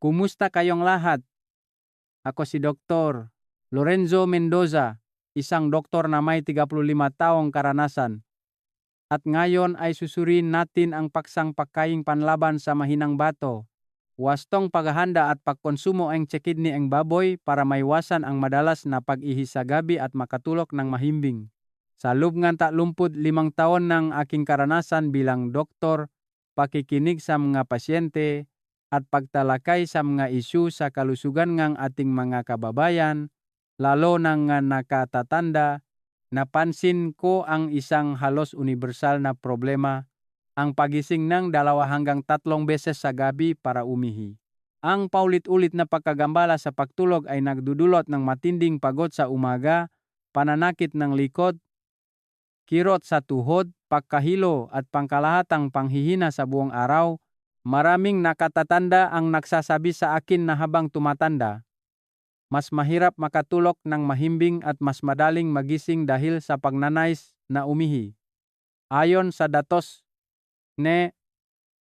Kumusta kayong lahat? Ako si Dr. Lorenzo Mendoza, isang doktor na may 35 taong karanasan. At ngayon ay susuriin natin ang paksang pagkaing panlaban sa mahinang bato. Wastong paghahanda at pagkonsumo ang kidney ang baboy para maiwasan ang madalas na pag-ihi sa gabi at makatulok ng mahimbing. Sa loob ng 35 taon ng aking karanasan bilang doktor, pakikinig sa mga pasyente, at pagtalakay sa mga isyu sa kalusugan ng ating mga kababayan, lalo na nga nakatatanda, napansin ko ang isang halos universal na problema, ang pagising ng 2 hanggang 3 beses sa gabi para umihi. Ang paulit-ulit na pagkagambala sa pagtulog ay nagdudulot ng matinding pagod sa umaga, pananakit ng likod, kirot sa tuhod, pagkahilo at pangkalahatang panghihina sa buong araw. Maraming nakatatanda ang nagsasabi sa akin na habang tumatanda, mas mahirap makatulog ng mahimbing at mas madaling magising dahil sa pagnanais na umihi. Ayon sa datos ni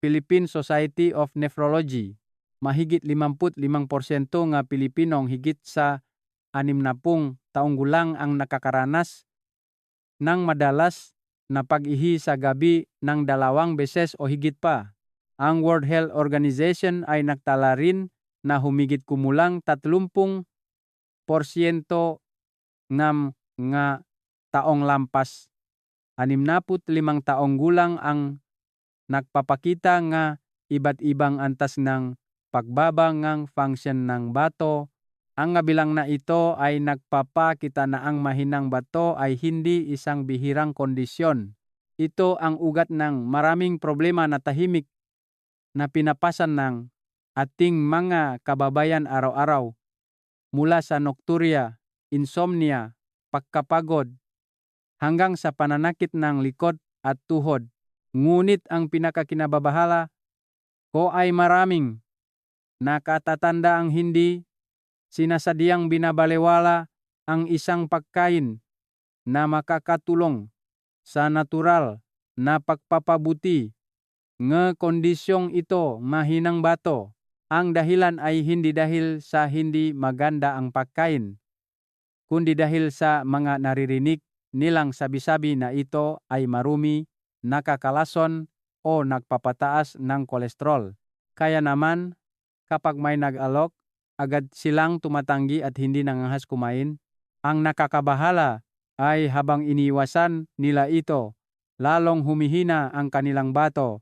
Philippine Society of Nephrology, mahigit 55% nga Pilipinong higit sa 60 taong gulang ang nakakaranas ng madalas na pag-ihi sa gabi ng 2 beses o higit pa. Ang World Health Organization ay nagtala rin na humigit kumulang 30% nga taong lampas 65 taong gulang ang nagpapakita nga iba't ibang antas ng pagbaba ng function ng bato. Ang bilang na ito ay nagpapakita na ang mahinang bato ay hindi isang bihirang kondisyon. Ito ang ugat ng maraming problema na tahimik na pinapasan ng ating mga kababayan araw-araw, mula sa nocturia, insomnia, pagkapagod, hanggang sa pananakit ng likod at tuhod. Ngunit ang pinakakinababahala ko ay maraming nakatatanda ang hindi sinasadyang binabalewala ang isang pagkain na makakatulong sa natural na pagpapabuti ng kondisyong ito, mahinang bato. Ang dahilan ay hindi dahil sa hindi maganda ang pagkain, kundi dahil sa mga naririnig nilang sabi-sabi na ito ay marumi, nakakalason o nagpapataas ng kolesterol. Kaya naman, kapag may nag-alok, agad silang tumatanggi at hindi nangahas kumain. Ang nakakabahala ay habang iniwasan nila ito, lalong humihina ang kanilang bato,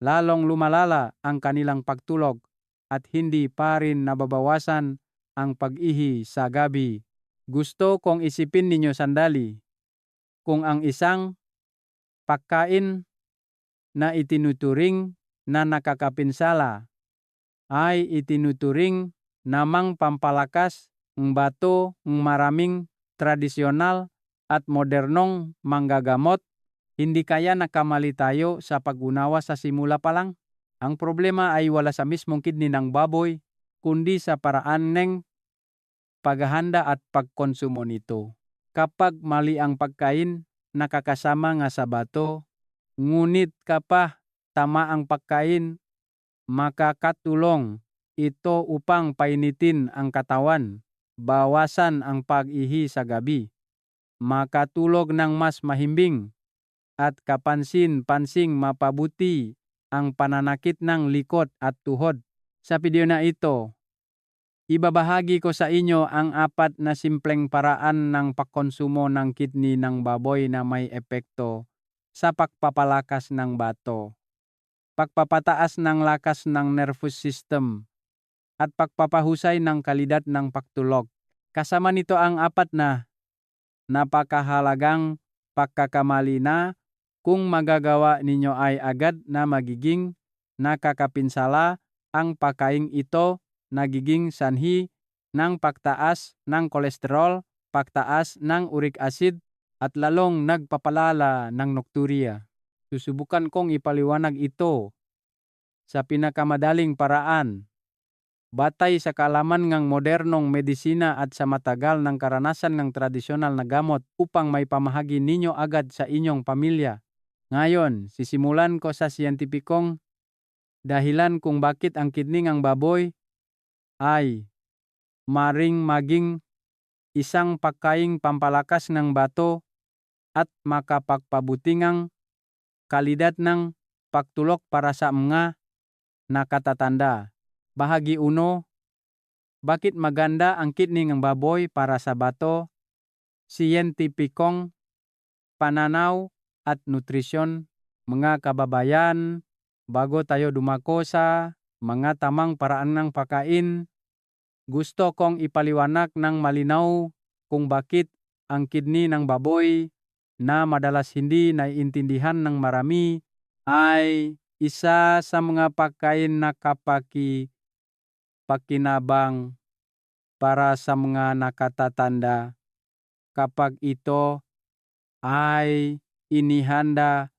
lalong lumalala ang kanilang pagtulog, at hindi pa rin nababawasan ang pag-ihi sa gabi. Gusto kong isipin ninyo sandali, kung ang isang pagkain na itinuturing na nakakapinsala ay itinuturing namang pampalakas ng bato ng maraming tradisyonal at modernong manggagamot, hindi kaya nakamali tayo sa pag-unawa sa simula pa lang? Ang problema ay wala sa mismong kidney ng baboy, kundi sa paraan ng paghahanda at pagkonsumo nito. Kapag mali ang pagkain, nakakasama nga sa bato, ngunit kapag tama ang pagkain, makakatulong ito upang painitin ang katawan, bawasan ang pag-ihi sa gabi, makatulog ng mas mahimbing, at kapansin-pansing mapabuti ang pananakit ng likod at tuhod. Sa video na ito, ibabahagi ko sa inyo ang 4 na simpleng paraan ng pagkonsumo ng kidney ng baboy na may epekto sa pagpapalakas ng bato, pagpapataas ng lakas ng nervous system, at pagpapahusay ng kalidad ng pagtulog. Kasama nito ang 4 na napakahalagang pagkakamali na kung magagawa ninyo ay agad na magiging nakakapinsala ang pagkain ito, nagiging sanhi ng pagtaas ng kolesterol, pagtaas ng uric acid, at lalong nagpapalala ng nocturia. Susubukan kong ipaliwanag ito sa pinakamadaling paraan, batay sa kaalaman ng modernong medisina at sa matagal ng karanasan ng tradisyonal na gamot, upang may pamahagi ninyo agad sa inyong pamilya. Ngayon, sisimulan ko sa siyentipikong dahilan kung bakit ang kidney ng baboy ay maring maging isang pagkaing pampalakas ng bato at makapagpabutingang kalidad ng pagtulok para sa mga nakatatanda. Bahagi 1, bakit maganda ang kidney ng baboy para sa bato? Siyentipikong pananaw at nutrisyon. Mga kababayan, bago tayo dumako sa mga tamang paraan ng pagkain, gusto kong ipaliwanag ng malinaw kung bakit ang kidney ng baboy na madalas hindi naiintindihan ng marami ay isa sa mga pagkain na pakinabang para sa mga nakatatanda kapag ito ay inihanda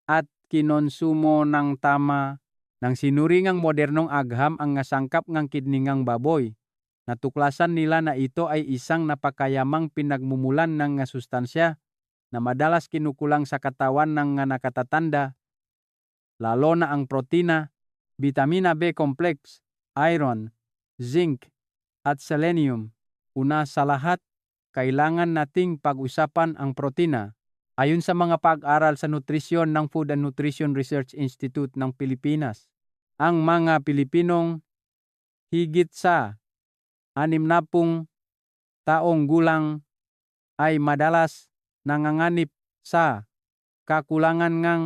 at kinonsumo ng tama ng sinuringang modernong agham ang nasangkap ng kidney ng baboy. Natuklasan nila na ito ay isang napakayamang pinagmumulan ng sustansya na madalas kinukulang sa katawan ng nakatatanda, lalo na ang protina, vitamina B complex, iron, zinc, at selenium. Una sa lahat, kailangan nating pag-usapan ang protina. Ayon sa mga pag-aral sa nutrisyon ng Food and Nutrition Research Institute ng Pilipinas, ang mga Pilipinong higit sa 60 taong gulang ay madalas nanganganib sa kakulangan ng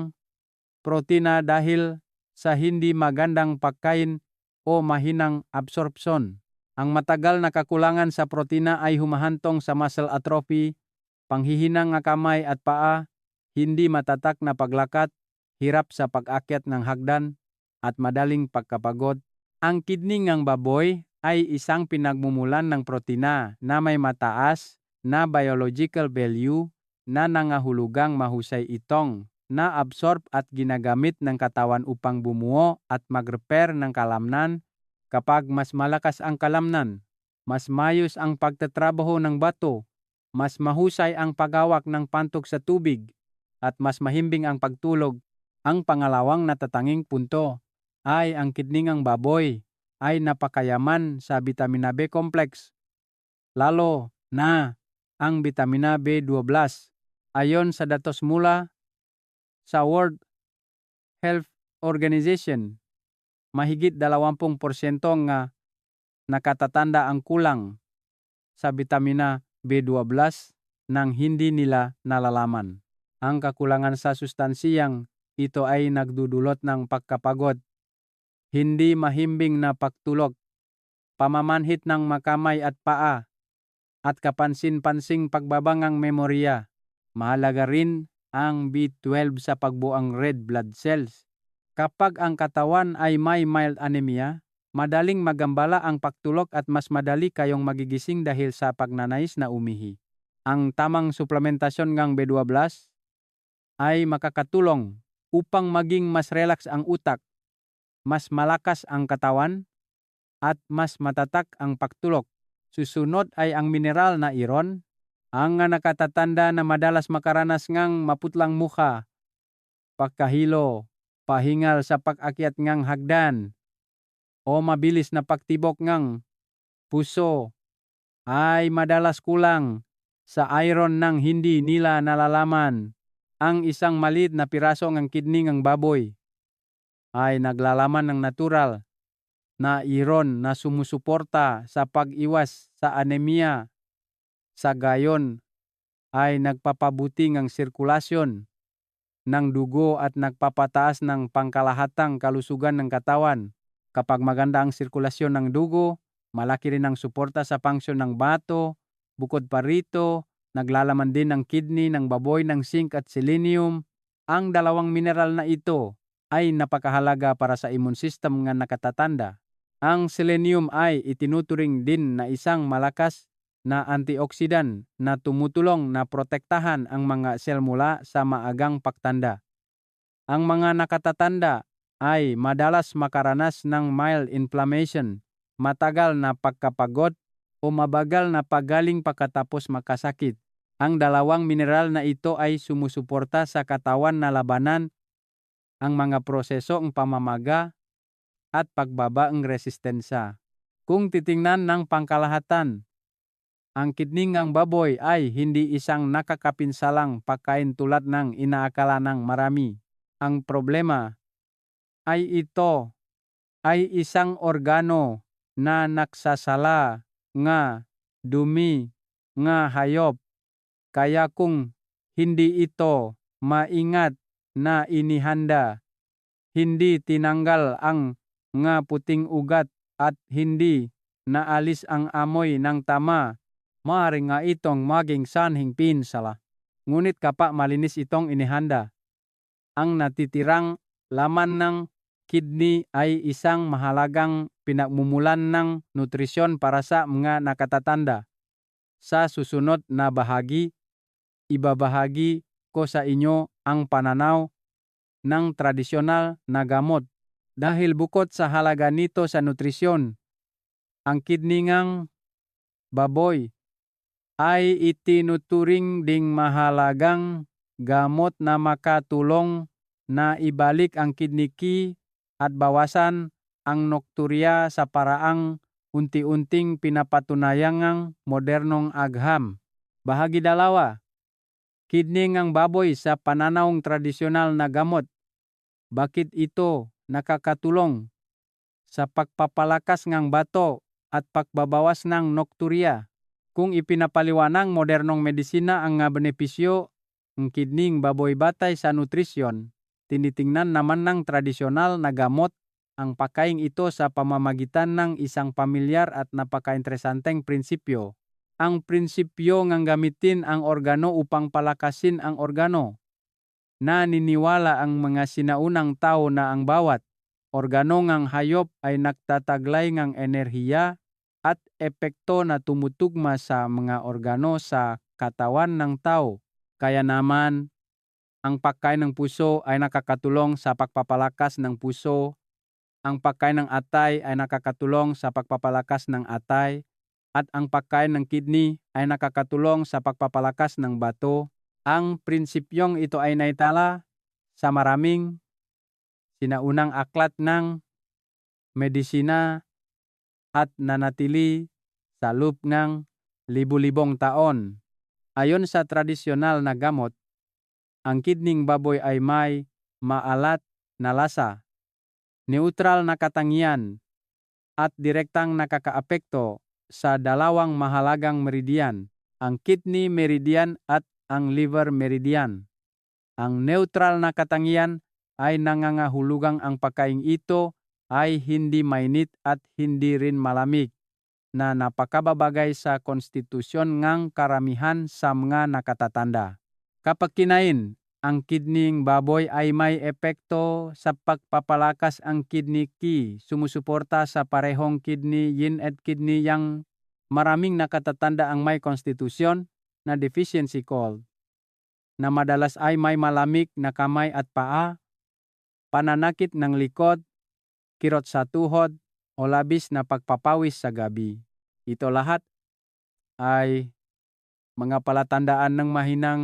protina dahil sa hindi magandang pagkain o mahinang absorpsyon. Ang matagal na kakulangan sa protina ay humahantong sa muscle atrophy, panghihinang ng kamay at paa, hindi matatak na paglakad, hirap sa pag-akyat ng hagdan, at madaling pagkapagod. Ang kidney ng baboy ay isang pinagmumulan ng protina na may mataas na biological value na nangahulugang mahusay itong na-absorb at ginagamit ng katawan upang bumuo at mag-repair ng kalamnan. Kapag mas malakas ang kalamnan, mas mayos ang pagtatrabaho ng bato, mas mahusay ang paghawak ng pantok sa tubig, at mas mahimbing ang pagtulog. Ang pangalawang natatanging punto ay ang kidney ng baboy ay napakayaman sa vitamina B complex, lalo na ang vitamina B12. Ayon sa datos mula sa World Health Organization, mahigit 20% nga nakatatanda ang kulang sa vitamina B12 nang hindi nila nalalaman. Ang kakulangan sa sustansiyang ito ay nagdudulot ng pagkapagod, hindi mahimbing na pagtulog, pamamanhit ng makamay at paa, at kapansin-pansing pagbabangang memorya. Mahalaga rin ang B12 sa pagbuang red blood cells. Kapag ang katawan ay may mild anemia, madaling magambala ang pagtulog at mas madali kayong magigising dahil sa pagnanais na umihi. Ang tamang suplementasyon ng B12 ay makakatulong upang maging mas relax ang utak, mas malakas ang katawan, at mas matatak ang pagtulog. Susunod ay ang mineral na iron. Ang nakatatanda na madalas makaranas ngang maputlang mukha, pagkahilo, pahingal sa pag-akyat ngang hagdan, o mabilis na pagtibok ngang puso ay madalas kulang sa iron nang hindi nila nalalaman. Ang isang maliit na piraso ng kidney ng baboy ay naglalaman ng natural na iron na sumusuporta sa pag-iwas sa anemia. Sa gayon ay nagpapabuti ng sirkulasyon ng dugo at nagpapataas ng pangkalahatang kalusugan ng katawan. Kapag maganda ang sirkulasyon ng dugo, malaki rin ang suporta sa pangsyon ng bato. Bukod pa rito, naglalaman din ang kidney ng baboy ng zinc at selenium. Ang dalawang mineral na ito ay napakahalaga para sa immune system ng nakatatanda. Ang selenium ay itinuturing din na isang malakas na antioxidant na tumutulong na protektahan ang mga sel mula sa maagang pagtanda. Ang mga nakatatanda ay madalas makaranas ng mild inflammation, matagal na pagkapagod, o mabagal na paggaling pagkatapos makasakit. Ang dalawang mineral na ito ay sumusuporta sa katawan na labanan ang mga proseso ng pamamaga at pagbaba ng resistensya. Kung titingnan ng pangkalahatan, ang kidney ng baboy ay hindi isang nakakapinsalang pagkain tulad ng inaakala ng marami. Ang problema ay ito ay isang organo na nagsasala nga dumi nga hayop. Kaya kung hindi ito maingat na inihanda, hindi tinanggal ang nga puting ugat at hindi naalis ang amoy ng tama, maaari nga itong maging sanhing pinsala. Ngunit kapag malinis itong inihanda, ang natitirang laman ng kidney ay isang mahalagang pinagmumulan ng nutrisyon para sa mga nakatatanda. Sa susunod na bahagi, ibabahagi ko sa inyo ang pananaw ng tradisyonal na gamot. Dahil bukod sa halaga nito sa nutrisyon, ang kidney ng baboy ay itinuturing ding mahalagang gamot na makatulong na ibalik ang kidney at bawasan ang nokturya sa paraang unti-unting pinapatunayan ng modernong agham. Bahagi 2. Kidney ng baboy sa pananawang tradisyonal na gamot. Bakit ito nakakatulong sa pagpapalakas ng bato at pagbabawas ng nokturya? Kung ipinapaliwanag modernong medisina ang benepisyo ng kidney ng baboy batay sa nutrisyon, tinitingnan naman ng tradisyonal na gamot ang pagkain ito sa pamamagitan ng isang pamilyar at napaka-interesanteng prinsipyo. Ang prinsipyo ng gamitin ang organo upang palakasin ang organo. Naniniwala ang mga sinaunang tao na ang bawat organo ng hayop ay nagtataglay ng enerhiya at epekto na tumutugma sa mga organo sa katawan ng tao. Kaya naman, ang pagkain ng puso ay nakakatulong sa pagpapalakas ng puso. Ang pagkain ng atay ay nakakatulong sa pagpapalakas ng atay. At ang pagkain ng kidney ay nakakatulong sa pagpapalakas ng bato. Ang prinsipyong ito ay naitala sa maraming sinaunang aklat ng medisina at nanatili sa loob ng libu-libong taon. Ayon sa tradisyonal na gamot, ang kidney ng baboy ay may maalat na lasa, neutral na katangian, at direktang nakakaapekto sa dalawang mahalagang meridian, ang kidney meridian at ang liver meridian. Ang neutral na katangian ay nangangahulugang ang pagkain ito ay hindi mainit at hindi rin malamig, na napakababagay sa konstitusyon ng karamihan sa mga nakatatanda. Kapag kinain, ang kidney ng baboy ay may epekto sa pagpapalakas ang kidney sumusuporta sa parehong kidney yin at kidney yang maraming nakatatanda ang may konstitusyon na deficiency cold, na madalas ay may malamig na kamay at paa, pananakit ng likod, kirot sa tuhod, o labis na pagpapawis sa gabi. Ito lahat ay mga palatandaan ng mahinang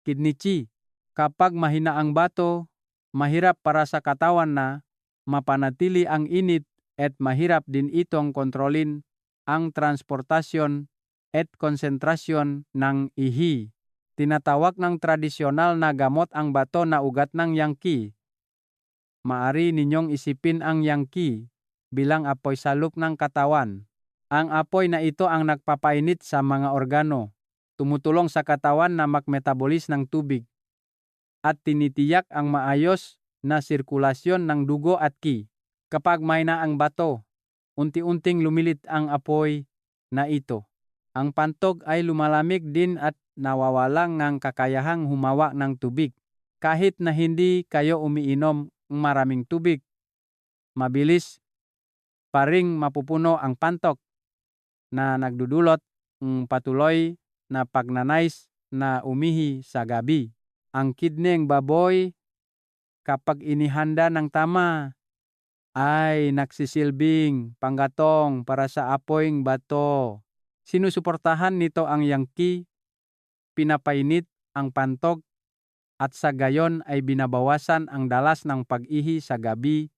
kidney qi. Kapag mahina ang bato, mahirap para sa katawan na mapanatili ang init at mahirap din itong kontrolin ang transportasyon at konsentrasyon ng ihi. Tinatawag ng tradisyonal na gamot ang bato na ugat ng yang qi. Maari ninyong isipin ang yang qi bilang apoy sa loob ng katawan. Ang apoy na ito ang nagpapainit sa mga organo, tumutulong sa katawan na magmetabolis ng tubig, at tinitiyak ang maayos na sirkulasyon ng dugo at qi. Kapag mahina ang bato, unti-unting lumilit ang apoy na ito. Ang pantog ay lumalamig din at nawawalan ng kakayahang humawa ng tubig. Kahit na hindi kayo umiinom ng maraming tubig, mabilis pa ring mapupuno ang pantok na nagdudulot ng patuloy na pagnanais na umihi sa gabi. Ang kidney ng baboy, kapag inihanda ng tama, ay nagsisilbing panggatong para sa apoyng bato. Sinusuportahan nito ang yang qi, pinapainit ang pantog, at sa gayon ay binabawasan ang dalas ng pag-ihi sa gabi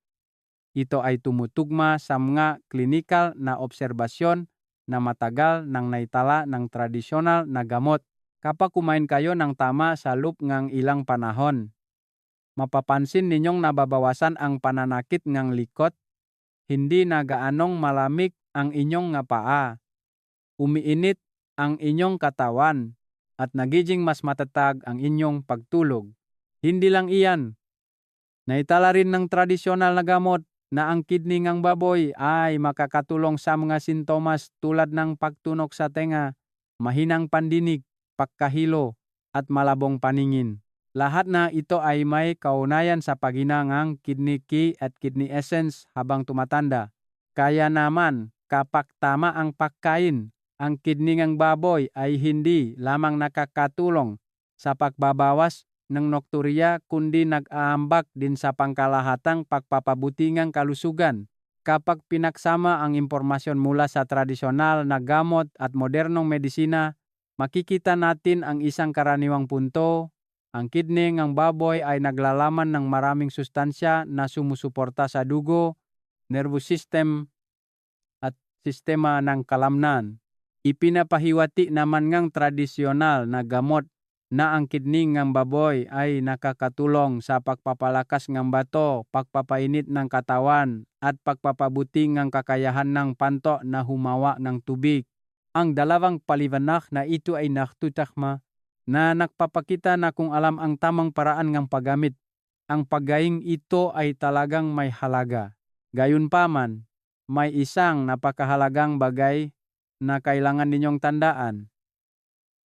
ito ay tumutugma sa mga klinikal na obserbasyon na matagal nang naitala ng tradisyonal na gamot. Kapag kumain kayo ng tama sa loob ng ilang panahon, mapapansin ninyong nababawasan ang pananakit ng likod, hindi na gaanong malamig ang inyong nga paa, umiinit ang inyong katawan, at nagiging mas matatag ang inyong pagtulog. Hindi lang iyan, naitala rin ng tradisyonal na gamot na ang kidney ng baboy ay makakatulong sa mga sintomas tulad ng pagtunog sa tenga, mahinang pandinig, pagkahilo, at malabong paningin. Lahat na ito ay may kaugnayan sa paghinang kidney key at kidney essence habang tumatanda. Kaya naman, kapag tama ang pagkain, ang kidney ng baboy ay hindi lamang nakakatulong sa pagbabawas ng nokturya kundi nag-aambak din sa pangkalahatang pagpapabuti ng kalusugan. Kapag pinagsama ang impormasyon mula sa tradisyonal na gamot at modernong medisina, makikita natin ang isang karaniwang punto. Ang kidney ng baboy ay naglalaman ng maraming sustansya na sumusuporta sa dugo, nervous system, at sistema ng kalamnan. Ipinapahiwati naman ng tradisyonal na gamot na ang kidney ng baboy ay nakakatulong sa pagpapalakas ng bato, pagpapainit ng katawan, at pagpapabuti ng kakayahan ng panto na humawa ng tubig. Ang dalawang paliwanag na ito ay naktutakma na nagpapakita na kung alam ang tamang paraan ng paggamit, ang paggaing ito ay talagang may halaga. Gayunpaman, may isang napakahalagang bagay na kailangan ninyong tandaan.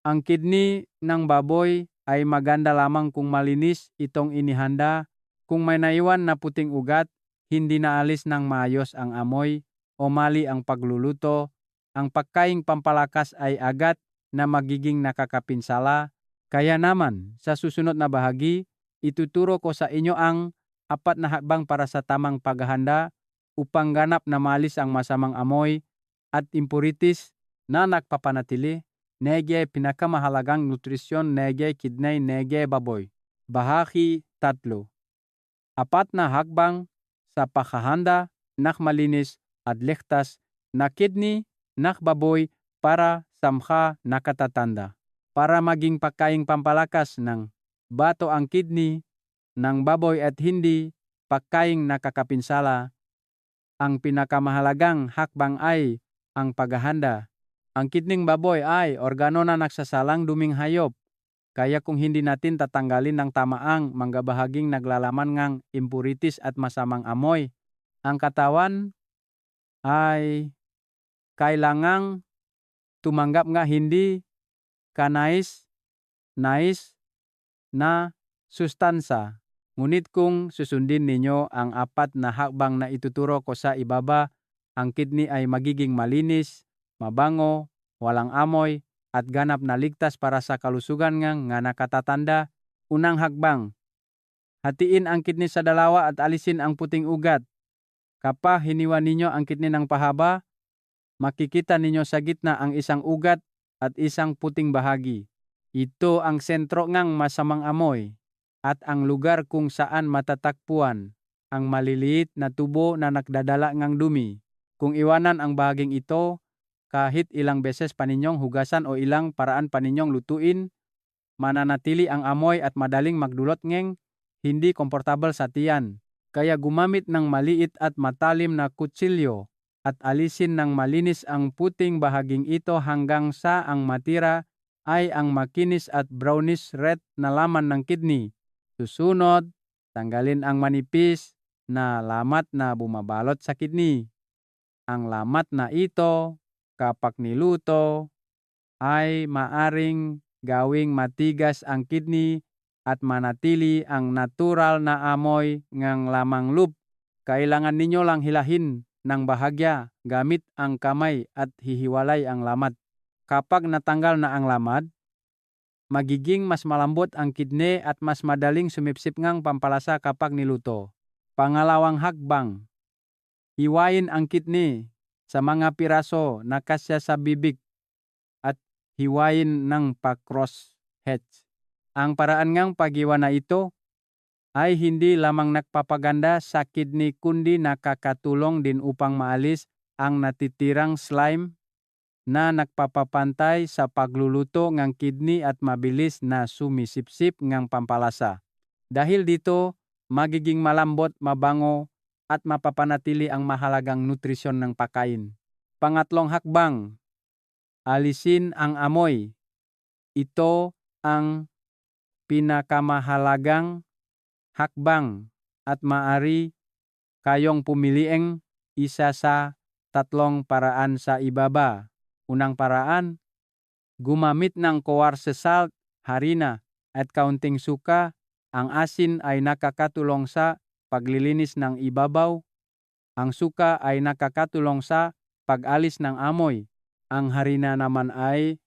Ang kidney ng baboy ay maganda lamang kung malinis itong inihanda. Kung may naiwan na puting ugat, hindi naalis ng maayos ang amoy o mali ang pagluluto, ang pagkaing pampalakas ay agad na magiging nakakapinsala. Kaya naman, sa susunod na bahagi, ituturo ko sa inyo ang 4 na hakbang para sa tamang paghahanda upang ganap na maalis ang masamang amoy at impurities na nagpapanatili. Nege pinakamahalagang nutrisyon nege kidney nege baboy. Bahagi 3. 4 na hakbang sa paghahanda ng malinis at ligtas na kidney ng baboy para sa mga nakatatanda. Para maging pagkaing pampalakas ng bato ang kidney ng baboy at hindi pagkaing nakakapinsala, ang pinakamahalagang hakbang ay ang paghahanda. Ang kidney baboy ay organo na nagsasalang duming hayop. Kaya kung hindi natin tatanggalin ng tamaang mga bahaging naglalaman ng impurities at masamang amoy, ang katawan ay kailangang tumanggap nga hindi kanais na sustansa. Ngunit kung susundin ninyo ang 4 na hakbang na ituturo ko sa ibaba, ang kidney ay magiging malinis, mabango, walang amoy, at ganap na ligtas para sa kalusugan nga nakatatanda. Unang hakbang, hatiin ang kidney sa dalawa at alisin ang puting ugat. Kapag hiniwa ninyo ang kidney ng pahaba, makikita ninyo sa gitna ang isang ugat at isang puting bahagi. Ito ang sentro ng masamang amoy at ang lugar kung saan matatagpuan ang maliliit na tubo na nagdadala ng dumi. Kung iwanan ang bahaging ito, kahit ilang beses pa ninyong hugasan o ilang paraan pa ninyong lutuin, mananatili ang amoy at madaling magdulot ng hindi komportable sa tiyan. Kaya gumamit ng maliit at matalim na kutsilyo at alisin ng malinis ang puting bahaging ito hanggang sa ang matira ay ang makinis at brownish red na laman ng kidney. Susunod, tanggalin ang manipis na lamat na bumabalot sa kidney. Ang lamat na ito, kapag niluto, ay maaring gawing matigas ang kidney at manatili ang natural na amoy ng lamang loob. Kailangan ninyo lang hilahin ng bahagya gamit ang kamay at hihiwalay ang lamat. Kapag natanggal na ang lamat, magiging mas malambot ang kidney at mas madaling sumipsip ngang pampalasa kapag niluto. Pangalawang hakbang, hiwain ang kidney sa mga piraso na kasya sa bibig at hiwain ng pa-cross hatch. Ang paraan ngang paghiwa na ito ay hindi lamang nagpapaganda sa kidney kundi nakakatulong din upang maalis ang natitirang slime na nagpapapantay sa pagluluto ng kidney at mabilis na sumisipsip ng pampalasa. Dahil dito, magiging malambot, mabango at mapapanatili ang mahalagang nutrisyon ng pagkain. Pangatlong hakbang, alisin ang amoy. Ito ang pinakamahalagang hakbang at maaari kayong pumiliing isa sa tatlong paraan sa ibaba. Unang paraan, gumamit ng coarse salt, harina, at kaunting suka. Ang asin ay nakakatulong sa paglilinis ng ibabaw. Ang suka ay nakakatulong sa pag-alis ng amoy. Ang harina naman ay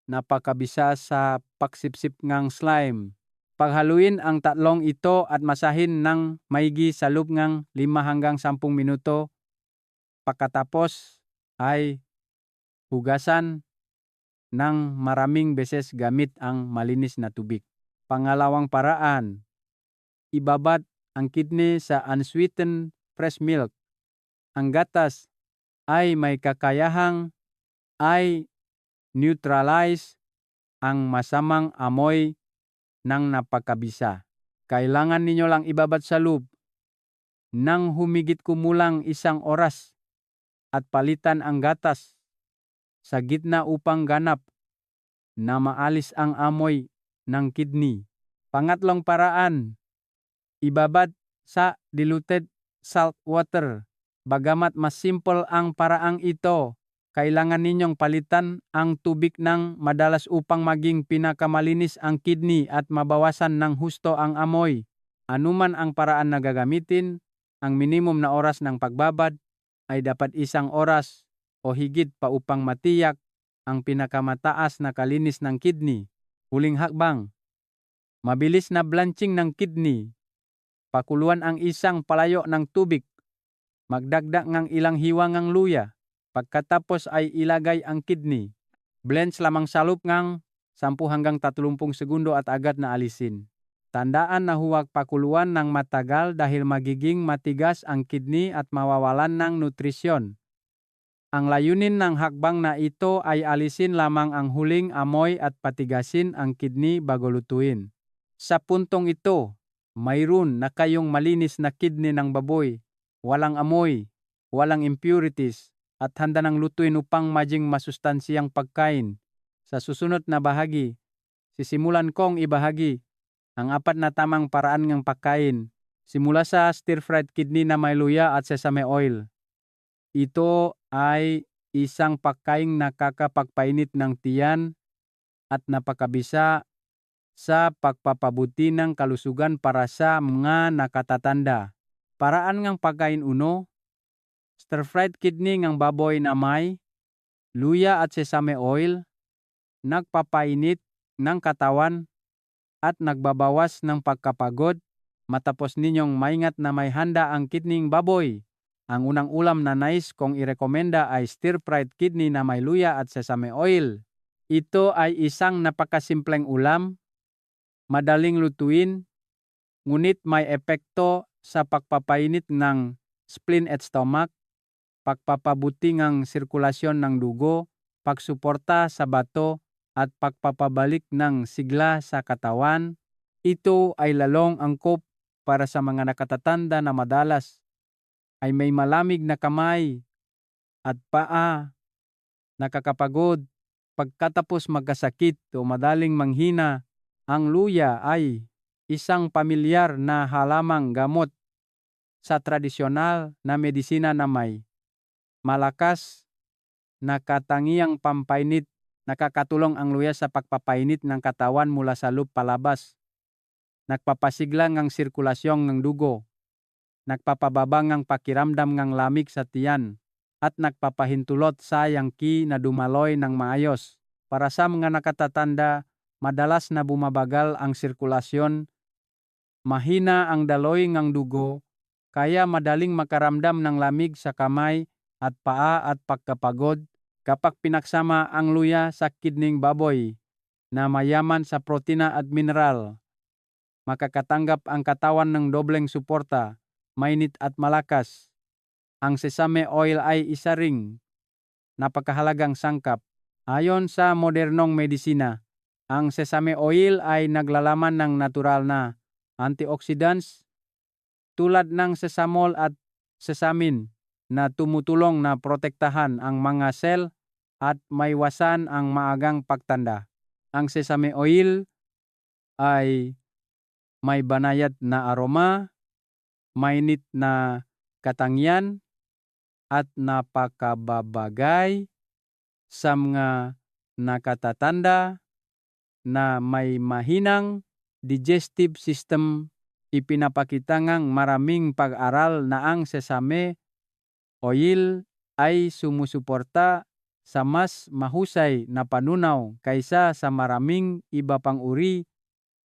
napakabisa sa pagsipsip ng slime. Paghaluin ang tatlong ito at masahin ng maigi sa loob ng 5 hanggang 10 minuto. Pagkatapos ay hugasan ng maraming beses gamit ang malinis na tubig. Pangalawang paraan, ibabad ang kidney sa unsweetened fresh milk. Ang gatas ay may kakayahang ay neutralize ang masamang amoy ng napakabisa. Kailangan ninyo lang ibabad sa loob ng humigit kumulang 1 oras at palitan ang gatas sa gitna upang ganap na maalis ang amoy ng kidney. Pangatlong paraan, ibabad sa diluted salt water. Bagamat mas simple ang paraang ito, kailangan ninyong palitan ang tubig ng madalas upang maging pinakamalinis ang kidney at mabawasan ng husto ang amoy. Anuman ang paraan na gagamitin, ang minimum na oras ng pagbabad ay dapat 1 oras o higit pa upang matiyak ang pinakamataas na kalinis ng kidney. Huling hakbang, mabilis na blanching ng kidney. Pakuluan ang 1 palayo ng tubig. Magdagdag ng ilang hiwa ng luya. Pagkatapos ay ilagay ang kidney. Blanch lamang sa loob ng 10 hanggang 30 segundo at agad na alisin. Tandaan na huwag pakuluan ng matagal dahil magiging matigas ang kidney at mawawalan ng nutrisyon. Ang layunin ng hakbang na ito ay alisin lamang ang huling amoy at patigasin ang kidney bago lutuin. Sa puntong ito, mayroon na kayong malinis na kidney ng baboy, walang amoy, walang impurities, at handa ng lutuin upang maging masustansyang pagkain. Sa susunod na bahagi, sisimulan kong ibahagi ang 4 na tamang paraan ng pagkain, simula sa stir-fried kidney na may luya at sesame oil. Ito ay isang pagkaing nakakapagpainit ng tiyan at napakabisa sa pagpapabuti ng kalusugan para sa mga nakatatanda. Paraan ng pagkain 1, stir-fried kidney ng baboy na may luya at sesame oil, nagpapainit ng katawan at nagbabawas ng pagkapagod. Matapos ninyong maingat na may handa ang kidney ng baboy, ang unang ulam na nais kong irekomenda ay stir-fried kidney na may luya at sesame oil. Ito ay isang napakasimpleng ulam, madaling lutuin, ngunit may epekto sa pagpapainit ng spleen at stomach, pagpapabuti ng sirkulasyon ng dugo, pagsuporta sa bato, at pagpapabalik ng sigla sa katawan. Ito ay lalong angkop para sa mga nakatatanda na madalas ay may malamig na kamay at paa, nakakapagod, pagkatapos magkasakit o madaling manghina. Ang luya ay isang pamilyar na halamang gamot sa tradisyonal na medisina na may malakas na katangiang pampainit. Nakakatulong ang luya sa pagpapainit ng katawan mula sa loob palabas. Nagpapasigla ng sirkulasyon ng dugo. Nagpapababa ng pakiramdam ng lamig sa tiyan at nagpapahintulot sa yangki na dumaloy ng maayos. Para sa mga nakatatanda, madalas na bumabagal ang sirkulasyon, mahina ang daloy ng dugo, kaya madaling makaramdam ng lamig sa kamay at paa at pagkapagod kapag pinagsama ang luya sa kidney baboy na mayaman sa protina at mineral. makakatanggap ang katawan ng dobleng suporta, mainit at malakas. Ang sesame oil ay isa ring napakahalagang sangkap. Ayon sa modernong medisina, ang sesame oil ay naglalaman ng natural na antioxidants tulad ng sesamol at sesamin na tumutulong na protektahan ang mga sel at maiwasan ang maagang pagtanda. Ang sesame oil ay may banayad na aroma, mainit na katangian, at napakababagay sa mga nakatatanda na may mahinang digestive system. Ipinapakita ngang maraming pag-aral na ang sesame oil ay sumusuporta sa mas mahusay na panunaw kaysa sa maraming iba pang uri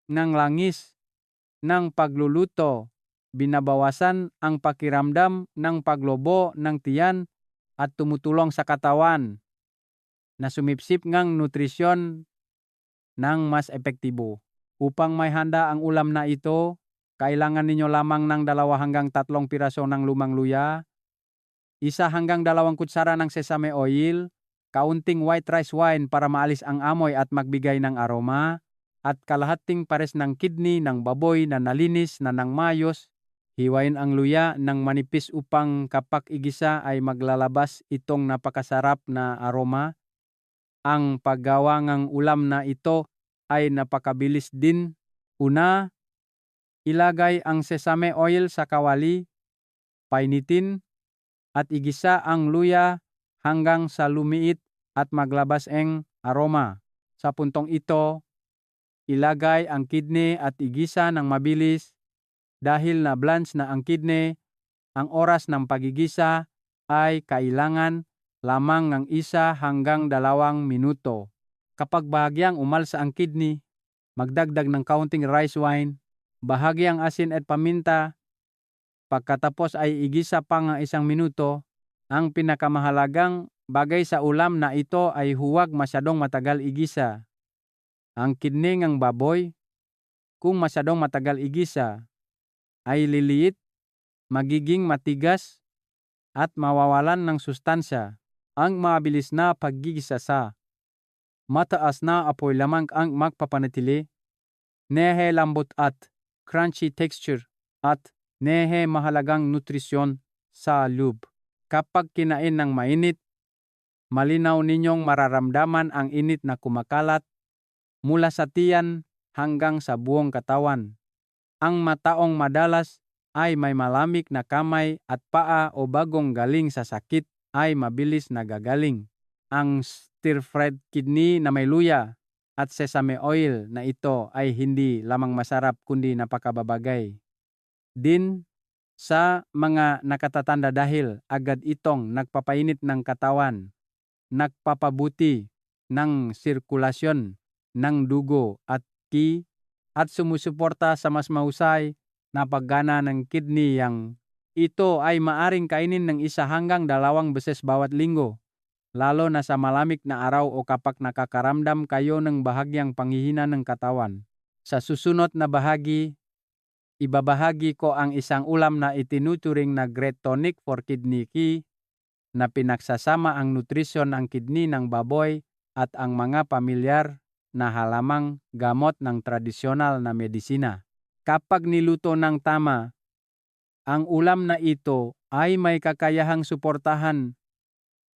ng langis ng pagluluto. Binabawasan ang pakiramdam ng paglobo ng tiyan at tumutulong sa katawan na sumipsip ngang nutrisyon ng mas epektibo. Upang may handa ang ulam na ito, kailangan ninyo lamang ng 2 hanggang 3 piraso ng lumang luya, 1 hanggang 2 kutsara ng sesame oil, kaunting white rice wine para maalis ang amoy at magbigay ng aroma, at kalahating pares ng kidney ng baboy na nalinis na ng mayos. Hiwain ang luya ng manipis upang kapag igisa ay maglalabas itong napakasarap na aroma. Ang paggawa ng ulam na ito ay napakabilis din. Una, ilagay ang sesame oil sa kawali, painitin, at igisa ang luya hanggang sa lumiit at maglabas ang aroma. Sa puntong ito, ilagay ang kidney at igisa ng mabilis. Dahil na blanch na ang kidney, ang oras ng pagigisa ay kailangan lamang ng 1 hanggang 2 minuto. Kapag bahagyang umalsa ang kidney, magdagdag ng kaunting rice wine, bahagyang asin at paminta. Pagkatapos ay igisa pa ng 1 minuto. Ang pinakamahalagang bagay sa ulam na ito ay huwag masyadong matagal igisa. Ang kidney ng baboy, kung masyadong matagal igisa, ay liliit, magiging matigas, at mawawalan ng sustansya. Ang mabilis na paggigisa sa mataas na apoy lamang ang magpapanatili, nehe lambot at crunchy texture, at nehe mahalagang nutrisyon sa loob. Kapag kinain ng mainit, malinaw ninyong mararamdaman ang init na kumakalat mula sa tiyan hanggang sa buong katawan. Ang mataong madalas ay may malamig na kamay at paa o bagong galing sa sakit ay mabilis nagagaling. Ang stir-fried kidney na may luya at sesame oil na ito ay hindi lamang masarap kundi napakababagay din sa mga nakatatanda dahil agad itong nagpapainit ng katawan, nagpapabuti ng sirkulasyon ng dugo at ki, at sumusuporta sa mas mahusay na paggana ng kidney. Yang ito ay maaring kainin ng 1 hanggang 2 beses bawat linggo, lalo na sa malamig na araw o kapag nakakaramdam kayo ng bahagyang panghihina ng katawan. Sa susunod na bahagi, ibabahagi ko ang isang ulam na itinuturing na great tonic for kidney ki na pinagsasama ang nutrisyon ng kidney ng baboy at ang mga pamilyar na halamang gamot ng tradisyonal na medisina. Kapag niluto ng tama, ang ulam na ito ay may kakayahang suportahan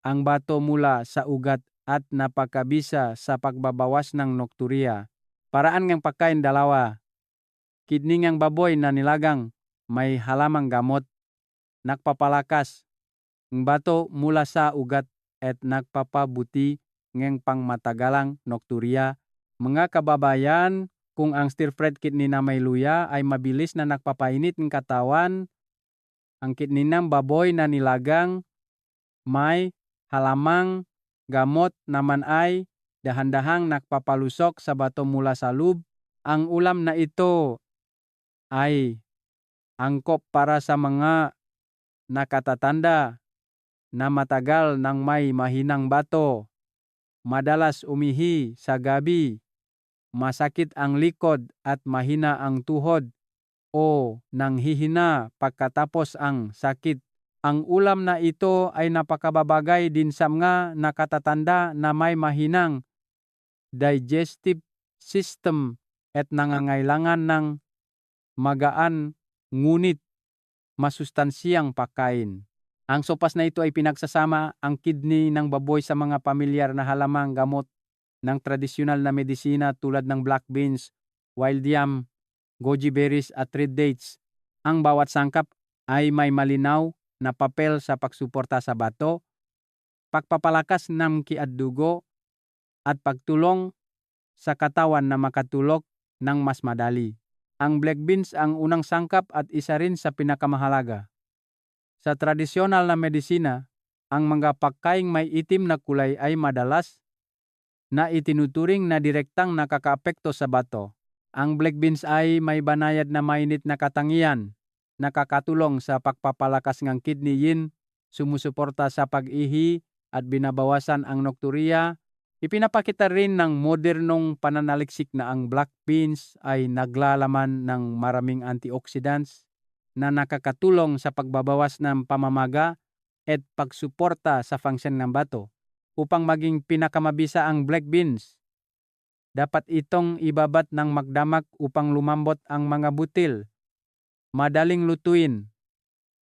ang bato mula sa ugat at napakabisa sa pagbabawas ng nokturya. Paraan ng pagkain 2. Kidney ng baboy na nilagang may halamang gamot, nagpapalakas ng bato mula sa ugat at nagpapabuti ng pangmatagalang nokturya. Mga kababayan, kung ang stir-fried kidney na may luya ay mabilis na nagpapainit ng katawan, ang kidney ng baboy na nilagang may halamang gamot naman ay dahan-dahang nagpapalusok sa bato mula sa loob. Ang ulam na ito ay angkop para sa mga nakatatanda na matagal nang may mahinang bato, madalas umihi sa gabi, masakit ang likod at mahina ang tuhod o nanghihina pagkatapos ang sakit. Ang ulam na ito ay napakababagay din sa mga nakatatanda na may mahinang digestive system at nangangailangan ng magaan ngunit masustansyang pagkain. Ang sopas na ito ay pinagsasama ang kidney ng baboy sa mga pamilyar na halamang gamot ng tradisyonal na medisina tulad ng black beans, wild yam, goji berries at red dates. Ang bawat sangkap ay may malinaw na papel sa pagsuporta sa bato, pagpapalakas ng kiat-dugo at pagtulong sa katawan na makatulog ng mas madali. Ang black beans ang unang sangkap at isa rin sa pinakamahalaga. Sa tradisyonal na medisina, ang mga pagkaing may itim na kulay ay madalas na itinuturing na direktang nakakaapekto sa bato. Ang black beans ay may banayad na mainit na katangian, nakakatulong sa pagpapalakas ng kidney yin, sumusuporta sa pag-ihi at binabawasan ang nokturya. Ipinapakita rin ng modernong pananaliksik na ang black beans ay naglalaman ng maraming antioxidants na nakakatulong sa pagbabawas ng pamamaga at pagsuporta sa function ng bato. Upang maging pinakamabisa ang black beans, dapat itong ibabat ng magdamag upang lumambot ang mga butil, madaling lutuin,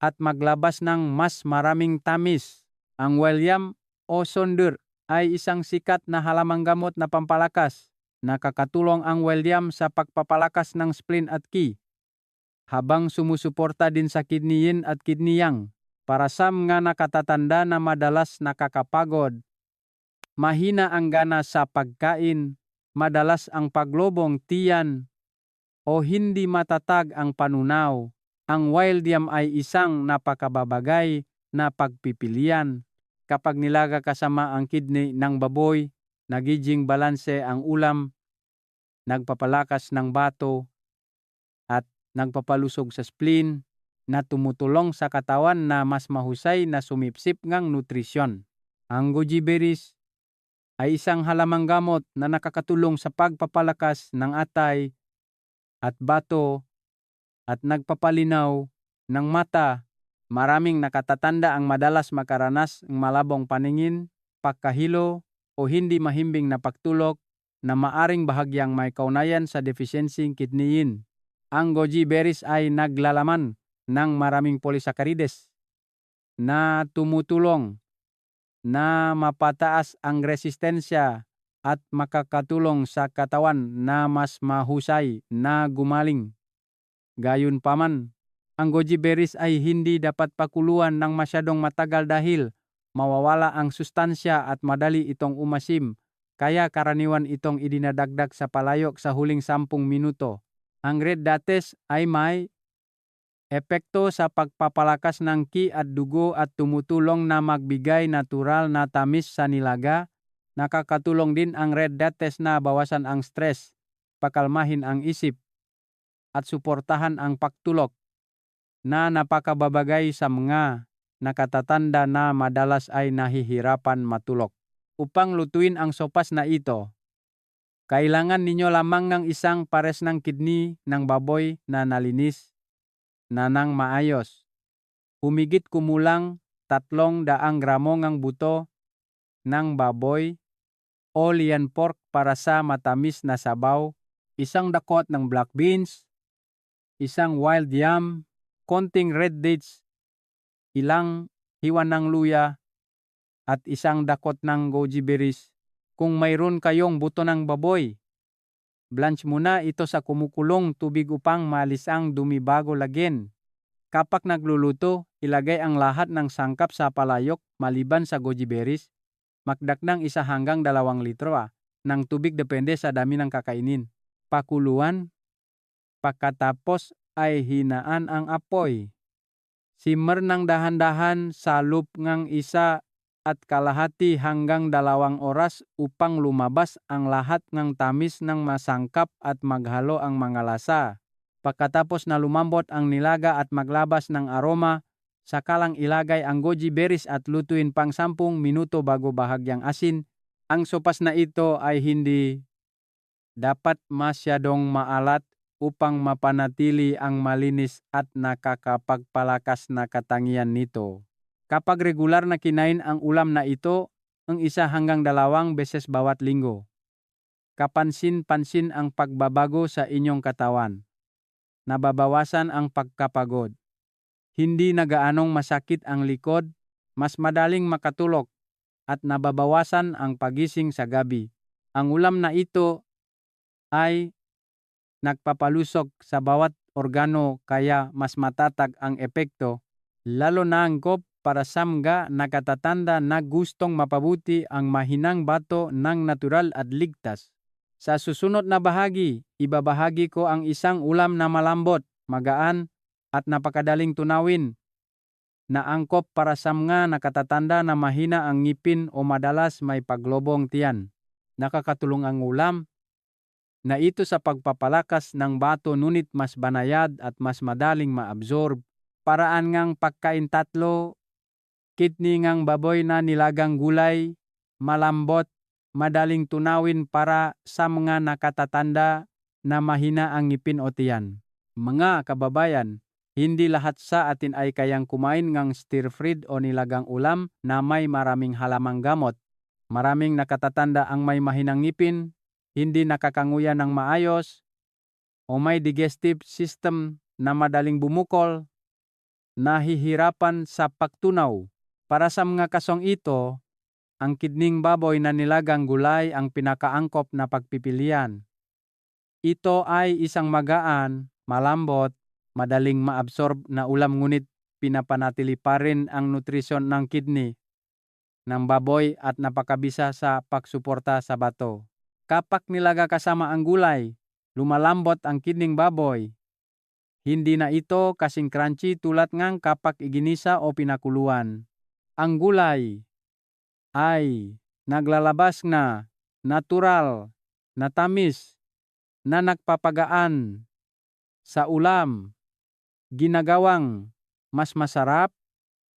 at maglabas ng mas maraming tamis. Ang wild yam o sondur ay isang sikat na halamang gamot na pampalakas. Nakakatulong ang wild yam sa pagpapalakas ng spleen at qi, habang sumusuporta din sa kidney yin at kidney yang. Para sa mga nakatatanda na madalas nakakapagod, mahina ang gana sa pagkain, madalas ang paglobong tiyan, o hindi matatag ang panunaw, ang wild yam ay isang napakababagay na pagpipilian. Kapag nilaga kasama ang kidney ng baboy, nagiging balanse ang ulam, nagpapalakas ng bato, at nagpapalusog sa spleen na tumutulong sa katawan na mas mahusay na sumipsip ng nutrisyon. Ang goji berries ay isang halamang gamot na nakakatulong sa pagpapalakas ng atay at bato at nagpapalinaw ng mata. Maraming nakatatanda ang madalas makaranas ng malabong paningin, pagkahilo o hindi mahimbing na pagtulog na maaring bahagyang may kaunayan sa deficiency kidney yin. Ang goji berries ay naglalaman ng maraming polysaccharides na tumutulong na mapataas ang resistensya at makakatulong sa katawan na mas mahusay na gumaling. Gayunpaman, ang goji berries ay hindi dapat pakuluan ng masyadong matagal dahil mawawala ang sustansya at madali itong umasim, kaya karaniwan itong idinadagdag sa palayok sa huling 10 minuto. Ang red dates ay may epekto sa pagpapalakas ng qi at dugo at tumutulong na magbigay natural na tamis sa nilaga. Nakakatulong din ang red dates na bawasan ang stress, pakalmahin ang isip, at suportahan ang pagtulog na napakababagay sa mga nakatatanda na madalas ay nahihirapan matulog. Upang lutuin ang sopas na ito, kailangan ninyo lamang ng isang pares ng kidney ng baboy na nalinis na nang maayos. Humigit kumulang 300 gramo ng buto ng baboy o lian pork para sa matamis na sabaw, isang dakot ng black beans, isang wild yam, konting red dates, ilang hiwa ng luya, at isang dakot ng goji berries. Kung mayroon kayong buto ng baboy, blanch muna ito sa kumukulong tubig upang maalis ang dumi bago lagyan. Kapag nagluluto, ilagay ang lahat ng sangkap sa palayok maliban sa goji berries. Magdak ng 1 hanggang 2 litro ng tubig depende sa dami ng kakainin. Pakuluan, pagkatapos ay hinaan ang apoy. Simmer ng dahan-dahan sa loop ng 1.5 hanggang 2 oras upang lumabas ang lahat ng tamis ng masangkap at maghalo ang mga lasa. Pagkatapos na lumambot ang nilaga at maglabas ng aroma, sakalang ilagay ang goji berries at lutuin pang 10 minuto bago bahagyang asin. Ang sopas na ito ay hindi dapat masyadong maalat upang mapanatili ang malinis at nakakapagpalakas na katangian nito. Kapag regular na kinain ang ulam na ito, ang 1 hanggang 2 beses bawat linggo, kapansin-pansin ang pagbabago sa inyong katawan. Nababawasan ang pagkapagod. Hindi na gaanong masakit ang likod, mas madaling makatulog, at nababawasan ang pagising sa gabi. Ang ulam na ito ay nagpapalusog sa bawat organo kaya mas matatag ang epekto, lalo na angkop para sa mga nakatatanda na gustong mapabuti ang mahinang bato ng natural at ligtas. Sa susunod na bahagi, ibabahagi ko ang isang ulam na malambot, magaan, at napakadaling tunawin na angkop para sa mga nakatatanda na mahina ang ngipin o madalas may paglobong tiyan. Nakakatulong ang ulam na ito sa pagpapalakas ng bato ngunit mas banayad at mas madaling maabsorb. Paraan ngang pagkain 3, kidney ngang baboy na nilagang gulay, malambot, madaling tunawin para sa mga nakatatanda na mahina ang ngipin o tiyan. Mga kababayan, hindi lahat sa atin ay kayang kumain ng stir-fried o nilagang ulam na may maraming halamang gamot. Maraming nakatatanda ang may mahinang ngipin, hindi nakakanguya ng maayos, o may digestive system na madaling bumukol, nahihirapan sa pagtunaw. Para sa mga kasong ito, ang kidning baboy na nilagang gulay ang pinakaangkop na pagpipilian. Ito ay isang magaan, malambot, madaling maabsorb na ulam ngunit pinapanatili pa rin ang nutrisyon ng kidney ng baboy at napakabisa sa pagsuporta sa bato. Kapag nilaga kasama ang gulay, lumalambot ang kidning baboy. Hindi na ito kasing crunchy tulad ngang kapag iginisa o pinakuluan. Ang gulay ay naglalabas na natural na tamis na nagpapagaan sa ulam, ginagawang mas masarap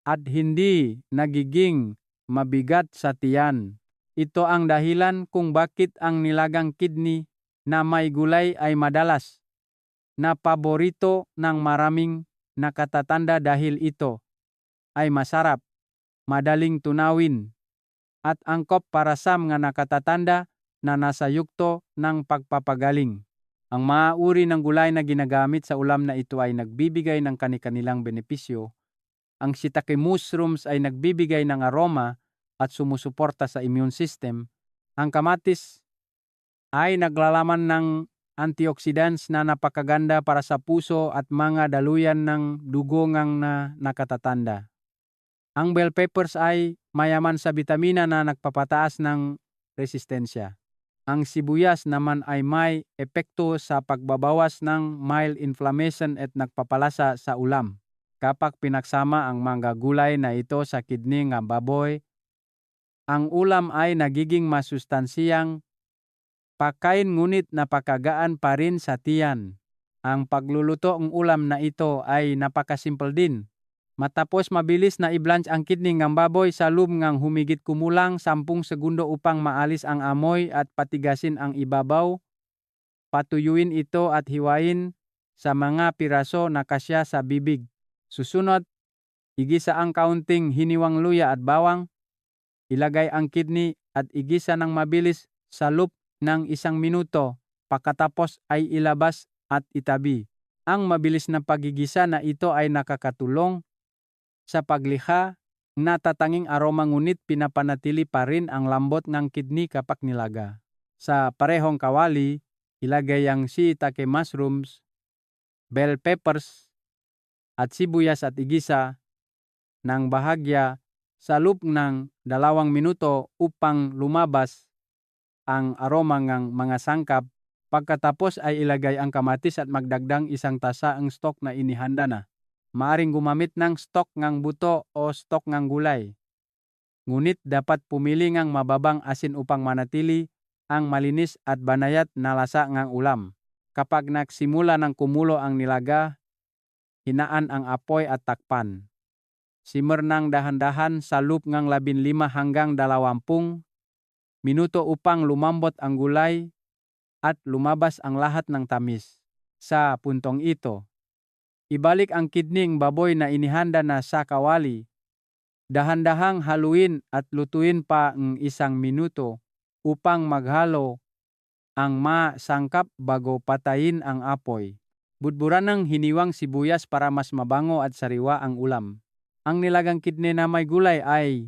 at hindi nagiging mabigat sa tiyan. Ito ang dahilan kung bakit ang nilagang kidney na may gulay ay madalas na paborito ng maraming nakatatanda dahil ito ay masarap, madaling tunawin, at angkop para sa mga nakatatanda na nasa yugto ng pagpapagaling. Ang mga uri ng gulay na ginagamit sa ulam na ito ay nagbibigay ng kani-kanilang benepisyo. Ang shiitake mushrooms ay nagbibigay ng aroma at sumusuporta sa immune system. Ang kamatis ay naglalaman ng antioxidants na napakaganda para sa puso at mga daluyan ng dugo ngang na nakatatanda. Ang bell peppers ay mayaman sa bitamina na nagpapataas ng resistensya. Ang sibuyas naman ay may epekto sa pagbabawas ng mild inflammation at nagpapalasa sa ulam. Kapag pinagsama ang mga gulay na ito sa kidney ng baboy, ang ulam ay nagiging masustansiyang pagkain ngunit napakagaan pa rin sa tiyan. Ang pagluluto ng ulam na ito ay napakasimple din. Matapos mabilis na i-blanch ang kidney ng baboy sa loob ng humigit kumulang 10 segundo upang maalis ang amoy at patigasin ang ibabaw. Patuyuin ito at hiwain sa mga piraso na kasya sa bibig. Susunod, igisa ang kaunting hiniwang luya at bawang. Ilagay ang kidney at igisa ng mabilis sa loob ng 1 minuto. Pagkatapos ay ilabas at itabi. Ang mabilis na pagigisa na ito ay nakakatulong sa paglikha na tatanging aroma ngunit pinapanatili pa rin ang lambot ng kidney kapag nilaga. Sa parehong kawali, ilagay ang shiitake mushrooms, bell peppers, at sibuyas at igisa ng bahagya sa loob ng 2 minuto upang lumabas ang aroma ng mga sangkap. Pagkatapos ay ilagay ang kamatis at magdagdag 1 tasa ang stock na inihanda na. Maaring gumamit ng stock ng buto o stock ng gulay. Ngunit dapat pumili ng mababang asin upang manatili ang malinis at banayad na lasa ng ulam. Kapag nagsimula ng kumulo ang nilaga, hinaan ang apoy at takpan. Simmer ng dahan-dahan sa loob ng 15 hanggang 20 minuto upang lumambot ang gulay at lumabas ang lahat ng tamis. Sa puntong ito, ibalik ang kidning baboy na inihanda na sa kawali. Dahan-dahang haluin at lutuin pa ng 1 minuto upang maghalo ang masangkap bago patayin ang apoy. Budburan ng hiniwang sibuyas para mas mabango at sariwa ang ulam. Ang nilagang kidney na may gulay ay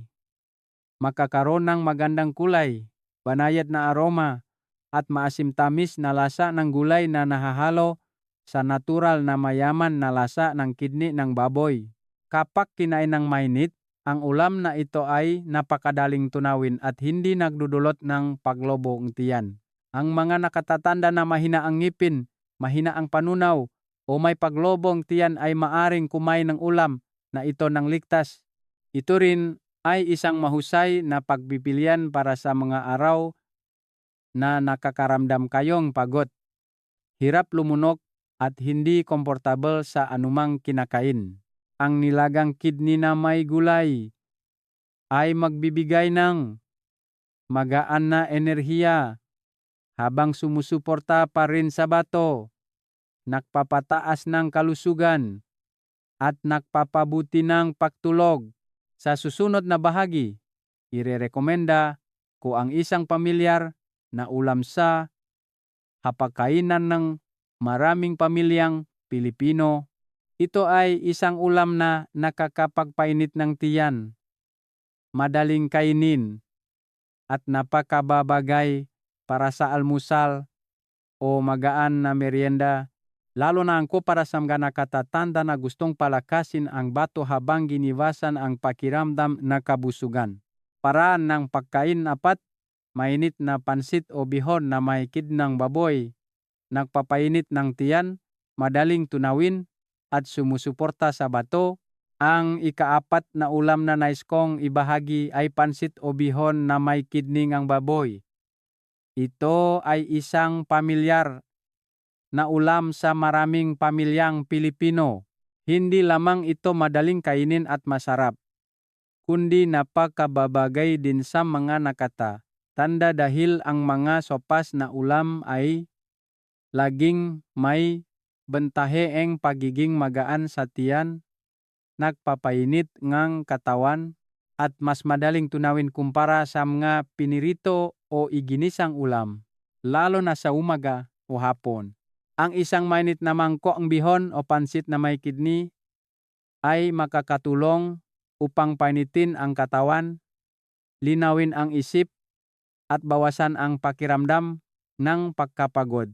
makakaroon ng magandang kulay, banayad na aroma, at maasim-tamis na lasa ng gulay na nahahalo sa natural na mayaman na lasa ng kidney ng baboy. Kapag kinain ng mainit, ang ulam na ito ay napakadaling tunawin at hindi nagdudulot ng paglobo ng tiyan. Ang mga nakatatanda na mahina ang ngipin, mahina ang panunaw, o may paglobong tiyan ay maaring kumain ng ulam na ito ng ligtas. Ito rin ay isang mahusay na pagpipilian para sa mga araw na nakakaramdam kayong pagod, hirap lumunok, at hindi komportable sa anumang kinakain. Ang nilagang kidney na may gulay ay magbibigay ng magaan na enerhiya habang sumusuporta pa rin sa bato, nagpapataas ng kalusugan, at nagpapabuti ng pagtulog. Sa susunod na bahagi, irerekomenda ko ang isang pamilyar na ulam sa hapagkainan ng maraming pamilyang Pilipino. Ito ay isang ulam na nakakapagpainit ng tiyan, madaling kainin, at napakababagay para sa almusal o magaan na merienda, lalo na angko para sa mga nakatatanda na gustong palakasin ang bato habang giniwasan ang pakiramdam na kabusugan. Paraan ng pagkain: 4, mainit na pansit o bihon na may kidnang baboy, nagpapainit ng tiyan, madaling tunawin, at sumusuporta sa bato. Ang ika-4 na ulam na nais kong ibahagi ay pansit o bihon na may kidney ng baboy. Ito ay isang pamilyar na ulam sa maraming pamilyang Pilipino. Hindi lamang ito madaling kainin at masarap, kundi napakababagay din sa mga nakatatanda dahil ang mga sopas na ulam ay laging may bentaheeng pagiging magaan sa tiyan, nagpapainit ng katawan, at mas madaling tunawin kumpara sa mga pinirito o iginisang ulam, lalo na sa umaga o hapon. Ang isang mainit na mangkok ng bihon o pansit na may kidney ay makakatulong upang painitin ang katawan, linawin ang isip, at bawasan ang pakiramdam ng pagkapagod.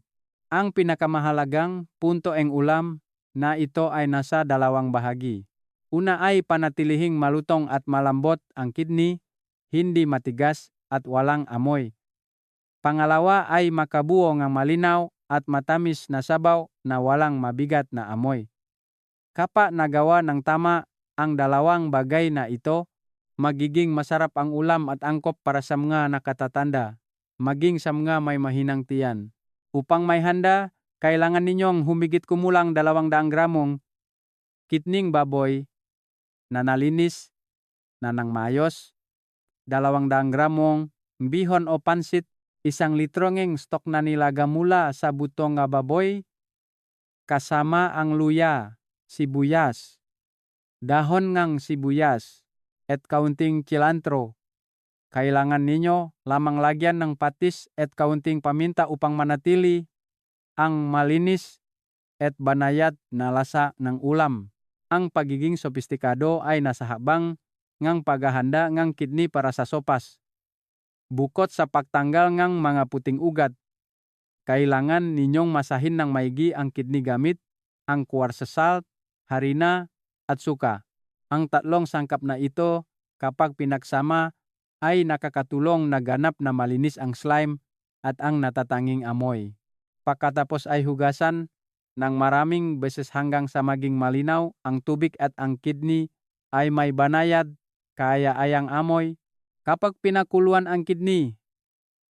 Ang pinakamahalagang punto ng ulam na ito ay nasa 2 bahagi. Una ay panatilihing malutong at malambot ang kidney, hindi matigas at walang amoy. Pangalawa ay makabuo ng malinaw at matamis na sabaw na walang mabigat na amoy. Kapag nagawa ng tama ang 2 bagay na ito, magiging masarap ang ulam at angkop para sa mga nakatatanda, maging sa mga may mahinang tiyan. Upang may handa, kailangan ninyong humigit kumulang 200 gramong kidning baboy na nalinis na ng maayos, 200 gramong bihon o pansit, 1 litro ng stok na nilaga mula sa buto nga baboy, kasama ang luya, sibuyas, dahon ng sibuyas, at kaunting cilantro. Kailangan ninyo lamang lagyan ng patis at kaunting paminta upang manatili ang malinis at banayad na lasa ng ulam. Ang pagiging sopistikado ay nasa habang ngang paghahanda ng kidney para sa sopas. Bukod sa pagtanggal ng mga puting ugat, kailangan ninyong masahin ng maigi ang kidney gamit ang kwarsa salt, harina, at suka. Ang 3 sangkap na ito, kapag pinagsama, ay nakakatulong na ganap na malinis ang slime at ang natatanging amoy. Pagkatapos ay hugasan ng maraming beses hanggang sa maging malinaw ang tubig at ang kidney ay may banayad, kaya ayang amoy. Kapag pinakuluan ang kidney,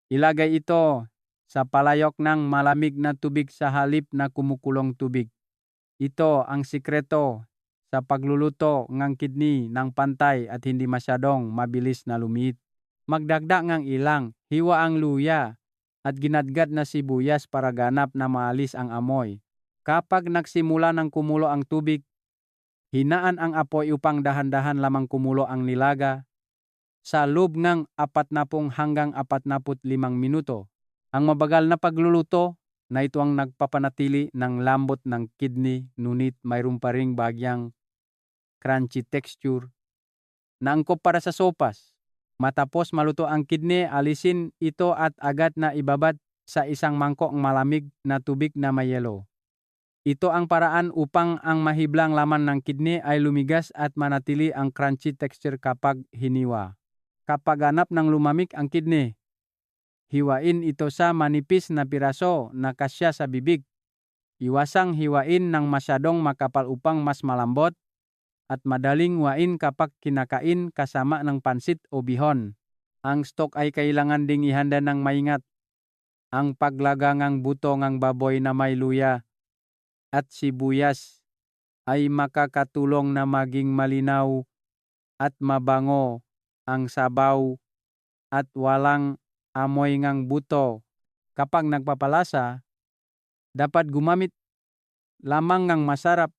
ilagay ito sa palayok ng malamig na tubig sa halip na kumukulong tubig. Ito ang sikreto sa pagluluto ng kidney ng pantay at hindi masyadong mabilis na lumiit. Magdagdag ng ilang, hiwa ang luya, at ginadgad na sibuyas para ganap na maalis ang amoy. Kapag nagsimula ng kumulo ang tubig, hinaan ang apoy upang dahan-dahan lamang kumulo ang nilaga sa loob ng 40 hanggang 45 minuto. Ang mabagal na pagluluto na ito ang nagpapanatili ng lambot ng kidney, ngunit mayroon pa ring bagyang crunchy texture na angkop para sa sopas. Matapos maluto ang kidney, alisin ito at agad na ibabad sa isang mangkok malamig na tubig na may yelo. Ito ang paraan upang ang mahiblang laman ng kidney ay lumigas at manatili ang crunchy texture kapag hiniwa. Kapag ganap ng lumamig ang kidney, hiwain ito sa manipis na piraso na kasya sa bibig. Iwasang hiwain ng masyadong makapal upang mas malambot at madaling wain kapag kinakain kasama ng pansit o bihon. Ang stock ay kailangan ding ihanda ng maingat. Ang paglagangang buto ng baboy na may luya at sibuyas ay makakatulong na maging malinaw at mabango ang sabaw at walang amoy ng buto. Kapag nagpapalasa, dapat gumamit lamang ng masarap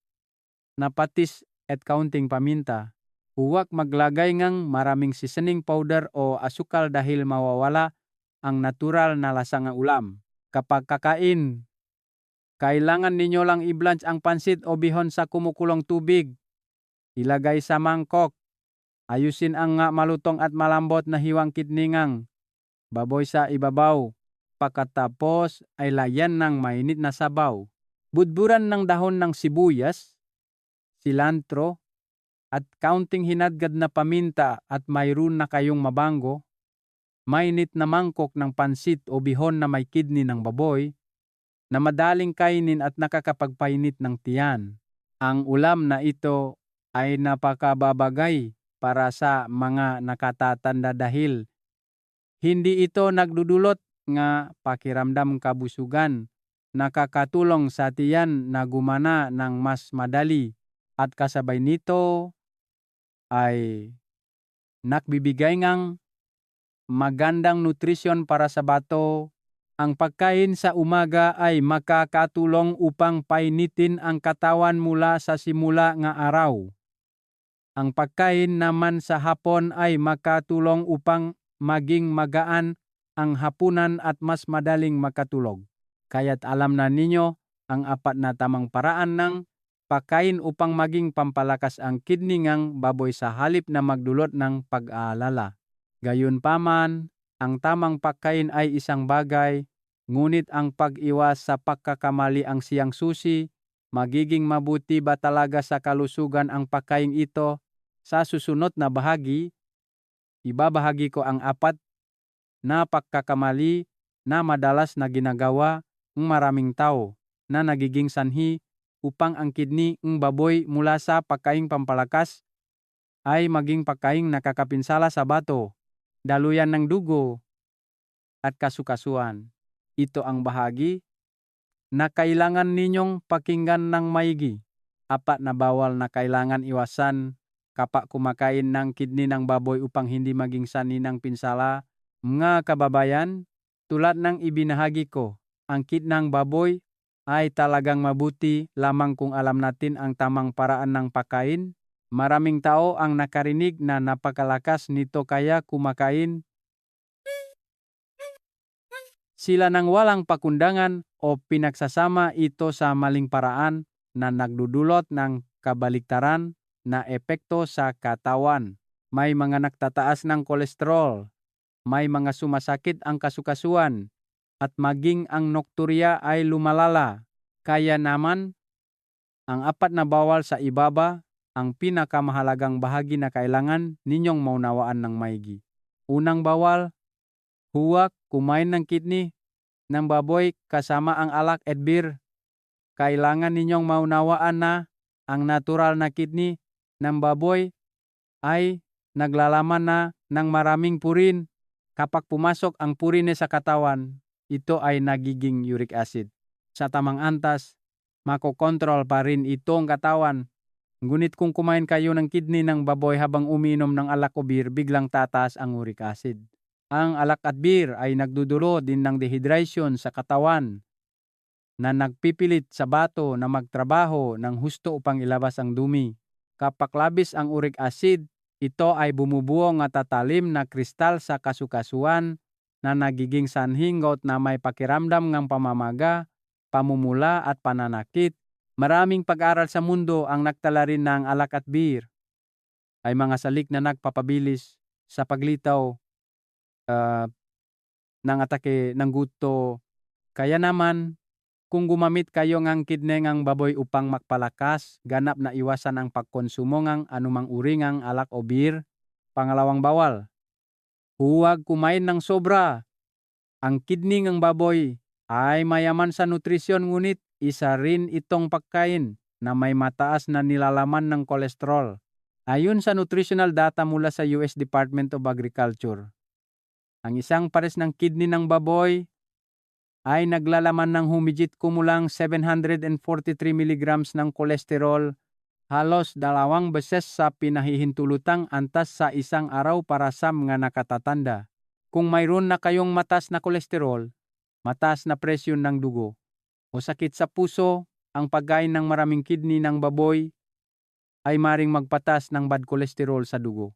na patis at kaunting paminta. Huwag maglagay ng maraming seasoning powder o asukal dahil mawawala ang natural na lasa ng ulam. Kapag kakain, kailangan ninyo lang i-blanch ang pansit o bihon sa kumukulong tubig. Ilagay sa mangkok. Ayusin ang malutong at malambot na hiwang kidney ng baboy sa ibabaw. Pagkatapos ay lagyan ng mainit na sabaw. Budburan ng dahon ng sibuyas, cilantro, at kaunting hinadgad na paminta at mayroon na kayong mabango. Mainit na mangkok ng pansit o bihon na may kidney ng baboy na madaling kainin at nakakapagpainit ng tiyan. Ang ulam na ito ay napakababagay para sa mga nakatatanda dahil hindi ito nagdudulot nga pakiramdam kabusugan, nakakatulong sa tiyan na gumana ng mas madali at kasabay nito ay nakbibigay ng magandang nutrisyon para sa bato. Ang pagkain sa umaga ay makakatulong upang painitin ang katawan mula sa simula ng araw. Ang pagkain naman sa hapon ay makatulong upang maging magaan ang hapunan at mas madaling makatulog. Kaya't alam na ninyo ang 4 na tamang paraan ng pagkain upang maging pampalakas ang kidney ng baboy sa halip na magdulot ng pag-aalala. Gayunpaman, ang tamang pagkain ay isang bagay, ngunit ang pag-iwas sa pagkakamali ang siyang susi. Magiging mabuti ba talaga sa kalusugan ang pagkain ito? Sa susunod na bahagi, ibabahagi ko ang 4 na pagkakamali na madalas na ginagawa ng maraming tao na nagiging sanhi upang ang kidney ng baboy mula sa pagkaing pampalakas ay maging pagkaing nakakapinsala sa bato, daluyan ng dugo, at kasukasuan. Ito ang bahagi na kailangan ninyong pakinggan ng maigi. 4 na bawal na kailangan iwasan kapag kumakain ng kidney ng baboy upang hindi maging sanhi ng pinsala. Mga kababayan, tulad ng ibinahagi ko, ang kidney ng baboy ay talagang mabuti lamang kung alam natin ang tamang paraan ng pagkain. Maraming tao ang nakarinig na napakalakas nito kaya kumakain sila ng walang pakundangan o pinagsasama ito sa maling paraan na nagdudulot ng kabaliktaran na epekto sa katawan. May mga nagtataas ng kolesterol, may mga sumasakit ang kasukasuan, at maging ang nokturya ay lumalala. Kaya naman, ang 4 na bawal sa ibaba, ang pinakamahalagang bahagi na kailangan ninyong maunawaan ng maigi. Unang bawal, huwag kumain ng kidney ng baboy kasama ang alak at beer. Kailangan ninyong maunawaan na ang natural na kidney ng baboy ay naglalaman na ng maraming purin. Kapag pumasok ang purin sa katawan, ito ay nagiging uric acid. Sa tamang antas, makokontrol pa rin itong katawan. Ngunit kung kumain kayo ng kidney ng baboy habang uminom ng alak o beer, biglang tataas ang uric acid. Ang alak at beer ay nagdudulot din ng dehydration sa katawan na nagpipilit sa bato na magtrabaho ng husto upang ilabas ang dumi. Kapag labis ang uric acid, ito ay bumubuo nga tatalim na kristal sa kasukasuan na nagiging sanhing gout na may pakiramdam ng pamamaga, pamumula at pananakit. Maraming pag-aral sa mundo ang nagtala rin ng alak at beer ay mga salik na nagpapabilis sa paglitaw ng atake ng guto. Kaya naman, kung gumamit kayo ng kidney ng baboy upang makpalakas, ganap na iwasan ang pagkonsumo ng anumang uri ng alak o beer. Pangalawang bawal, huwag kumain ng sobra. Ang kidney ng baboy ay mayaman sa nutrisyon ngunit isa rin itong pagkain na may mataas na nilalaman ng kolesterol. Ayon sa nutritional data mula sa US Department of Agriculture, ang isang pares ng kidney ng baboy ay naglalaman ng humigit kumulang 743 milligrams ng kolesterol, halos 2 beses sa pinahihintulutang antas sa isang araw para sa mga nakatatanda. Kung mayroon na kayong mataas na kolesterol, mataas na presyon ng dugo, o sakit sa puso, ang pagkain ng maraming kidney ng baboy ay maring magpatas ng bad cholesterol sa dugo,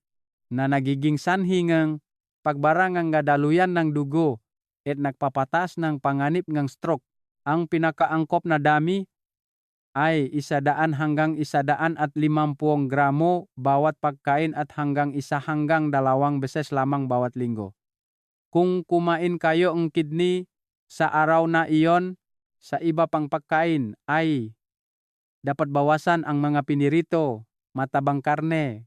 na nagiging sanhi ng pagbarangang daluyan ng dugo at nagpapatas ng panganib ng stroke. Ang pinakaangkop na dami ay 100 hanggang 150 gramo bawat pagkain at hanggang 1 hanggang 2 beses lamang bawat linggo. Kung kumain kayo ng kidney sa araw na iyon, sa iba pang pagkain ay dapat bawasan ang mga pinirito, matabang karne,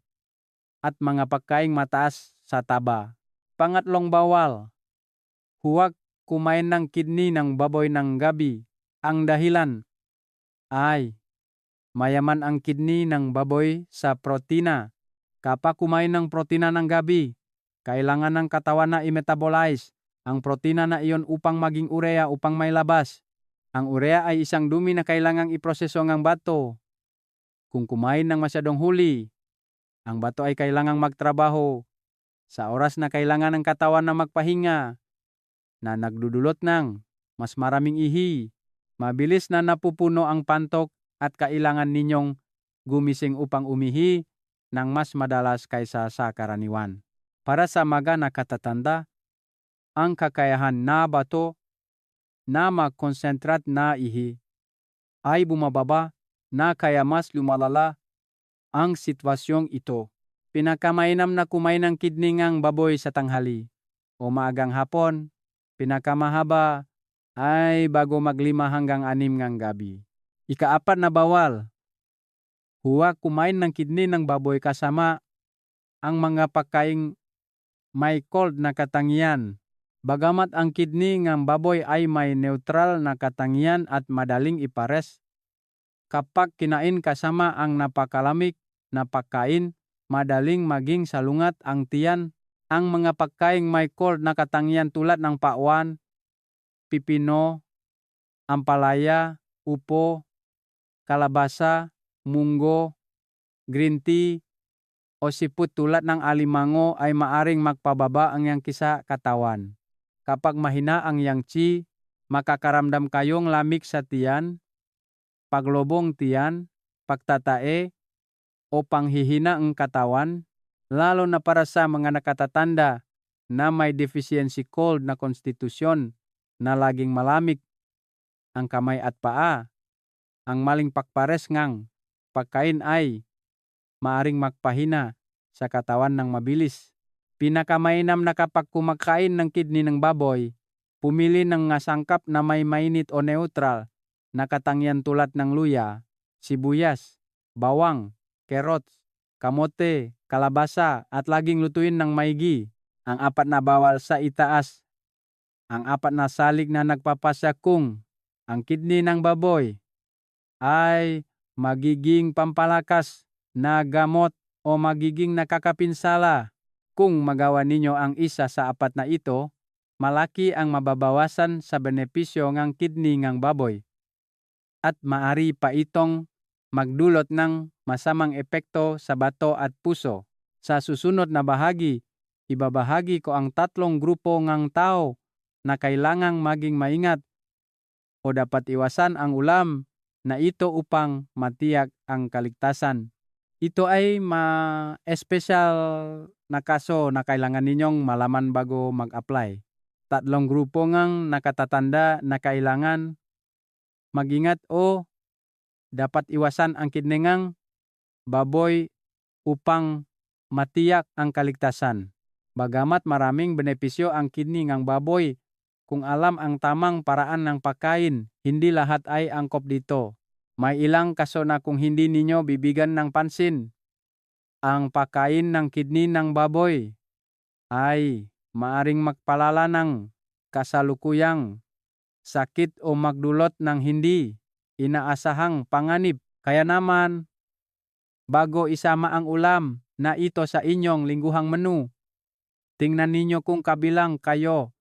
at mga pagkaing mataas sa taba. Pangatlong bawal, huwag kumain ng kidney ng baboy ng gabi. Ang dahilan ay mayaman ang kidney ng baboy sa protina. Kapag kumain ng protina ng gabi, kailangan ng katawan na i-metabolize ang protina na iyon upang maging urea upang may labas. Ang urea ay isang dumi na kailangang iproseso ng bato. Kung kumain ng masyadong huli, ang bato ay kailangang magtrabaho sa oras na kailangan ng katawan na magpahinga, na nagdudulot ng mas maraming ihi. Mabilis na napupuno ang pantok at kailangan ninyong gumising upang umihi ng mas madalas kaysa sa karaniwan. Para sa mga nakatatanda, ang kakayahan na bato na mag-concentrate na ihi ay bumababa na kaya mas lumalala ang sitwasyong ito. Pinakamainam na kumain ng kidney ng baboy sa tanghali o maagang hapon. Pinakamahaba ay bago 5 hanggang 6 ng gabi. Ika-4 na bawal, huwag kumain ng kidney ng baboy kasama ang mga pagkaing may cold na katangian. Bagamat ang kidney ng baboy ay may neutral na katangian at madaling ipares, kapag kinain kasama ang napakalamig na pagkain, madaling maging salungat ang tiyan. Ang mga pagkaing may cold na katangian tulad ng pakwan, pipino, ampalaya, upo, kalabasa, munggo, green tea, o siput tulad ng alimango ay maaring magpababa ang yang kisa katawan. Kapag mahina ang yang chi, makakaramdam kayong lamig sa tiyan, paglobong tiyan, pagtatae, o panghihina ang katawan, lalo na para sa mga nakatatanda na may deficiency cold na konstitusyon na laging malamig ang kamay at paa. Ang maling pakpares ngang pagkain ay maaring magpahina sa katawan ng mabilis. Pinakamainam na kapag kumakain ng kidney ng baboy, pumili ng sangkap na may mainit o neutral na katangian tulad ng luya, sibuyas, bawang, carrots, kamote, kalabasa at laging lutuin ng maigi. Ang 4 na bawal sa itaas, ang 4 na salig na nagpapasya kung ang kidney ng baboy ay magiging pampalakas na gamot o magiging nakakapinsala. Kung magawa ninyo ang isa sa 4 na ito, malaki ang mababawasan sa benepisyo ng kidney ng baboy. At maari pa itong magdulot ng masamang epekto sa bato at puso. Sa susunod na bahagi, ibabahagi ko ang 3 grupo ngang tao na kailangang maging maingat o dapat iwasan ang ulam na ito upang matiyak ang kaligtasan. Ito ay ma-espesyal na kaso na kailangan ninyong malaman bago mag-apply. 3 grupo ngang nakatatanda na kailangan mag-ingat o dapat iwasan ang kidney ngang baboy upang matiyak ang kaligtasan. Bagamat maraming benepisyo ang kidney ngang baboy, kung alam ang tamang paraan ng pagkain, hindi lahat ay angkop dito. May ilang kaso na kung hindi ninyo bibigyan ng pansin ang pagkain ng kidney ng baboy, ay maaring magpalala ng kasalukuyang sakit o magdulot ng hindi inaasahang panganib. Kaya naman, bago isama ang ulam na ito sa inyong lingguhang menu, tingnan ninyo kung kabilang kayo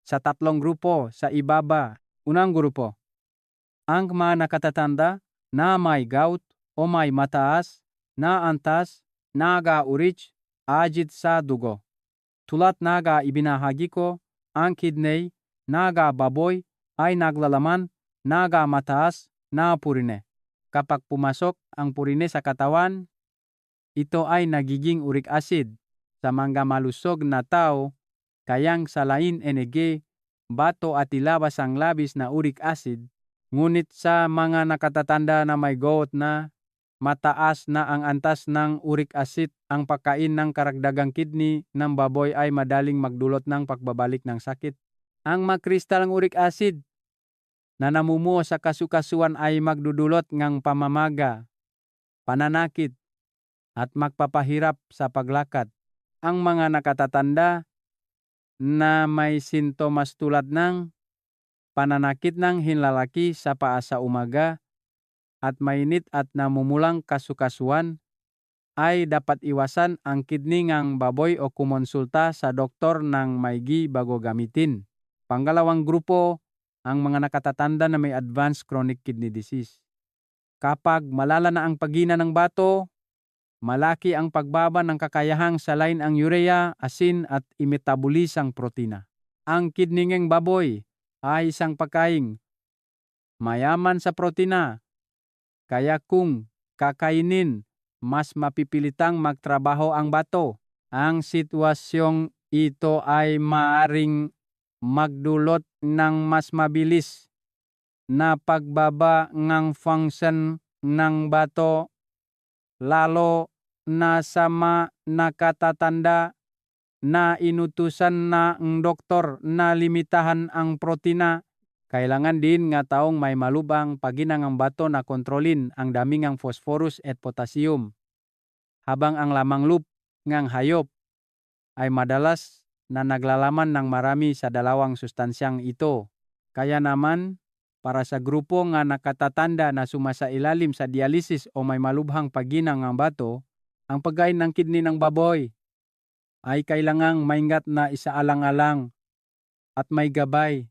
sa 3 grupo sa ibaba. Unang grupo, ang mga nakatatanda na may gout o may mataas na antas naga-urich acid sa dugo. Tulad naga ibinahagi ko, ang kidney naga baboy ay naglalaman naga mataas na purine. Kapag pumasok ang purine sa katawan, ito ay nagiging uric acid. Sa mga malusog na tao, kayang salain energy, bato at ilabas ang labis na uric acid. Ngunit sa mga nakatatanda na may gout na mataas na ang antas ng uric acid, ang pagkain ng karagdagang kidney ng baboy ay madaling magdulot ng pagbabalik ng sakit. Ang makristalang uric acid na namumuo sa kasukasuan ay magdudulot ng pamamaga, pananakit, at magpapahirap sa paglakad. Ang mga nakatatanda na may sintomas tulad ng pananakit ng hinlalaki sa paa sa umaga at mainit at namumulang kasukasuan, ay dapat iwasan ang kidney ngang baboy o kumonsulta sa doktor ng maigi bago gamitin. Pangalawang grupo, ang mga nakatatanda na may advanced chronic kidney disease. Kapag malala na ang paghina ng bato, malaki ang pagbaba ng kakayahang salain ang urea, asin at imetabolisang protina. Ang kidney ng baboy ay isang pagkain mayaman sa protina, kaya kung kakainin, mas mapipilitang magtrabaho ang bato. Ang sitwasyong ito ay maaring magdulot ng mas mabilis na pagbaba ng function ng bato, lalo na sa nakatatanda na inutusan na ang doktor na limitahan ang protina. Kailangan din nga taong may malubang paginang ang bato na kontrolin ang dami ng phosphorus at potassium. Habang ang lamang loop ng hayop ay madalas na naglalaman ng marami sa dalawang sustansyang ito. Kaya naman, para sa grupo nga nakatatanda na sumasailalim sa dialysis o may malubhang paginang ang bato, ang pagkain ng kidney ng baboy ay kailangang maingat na isaalang-alang at may gabay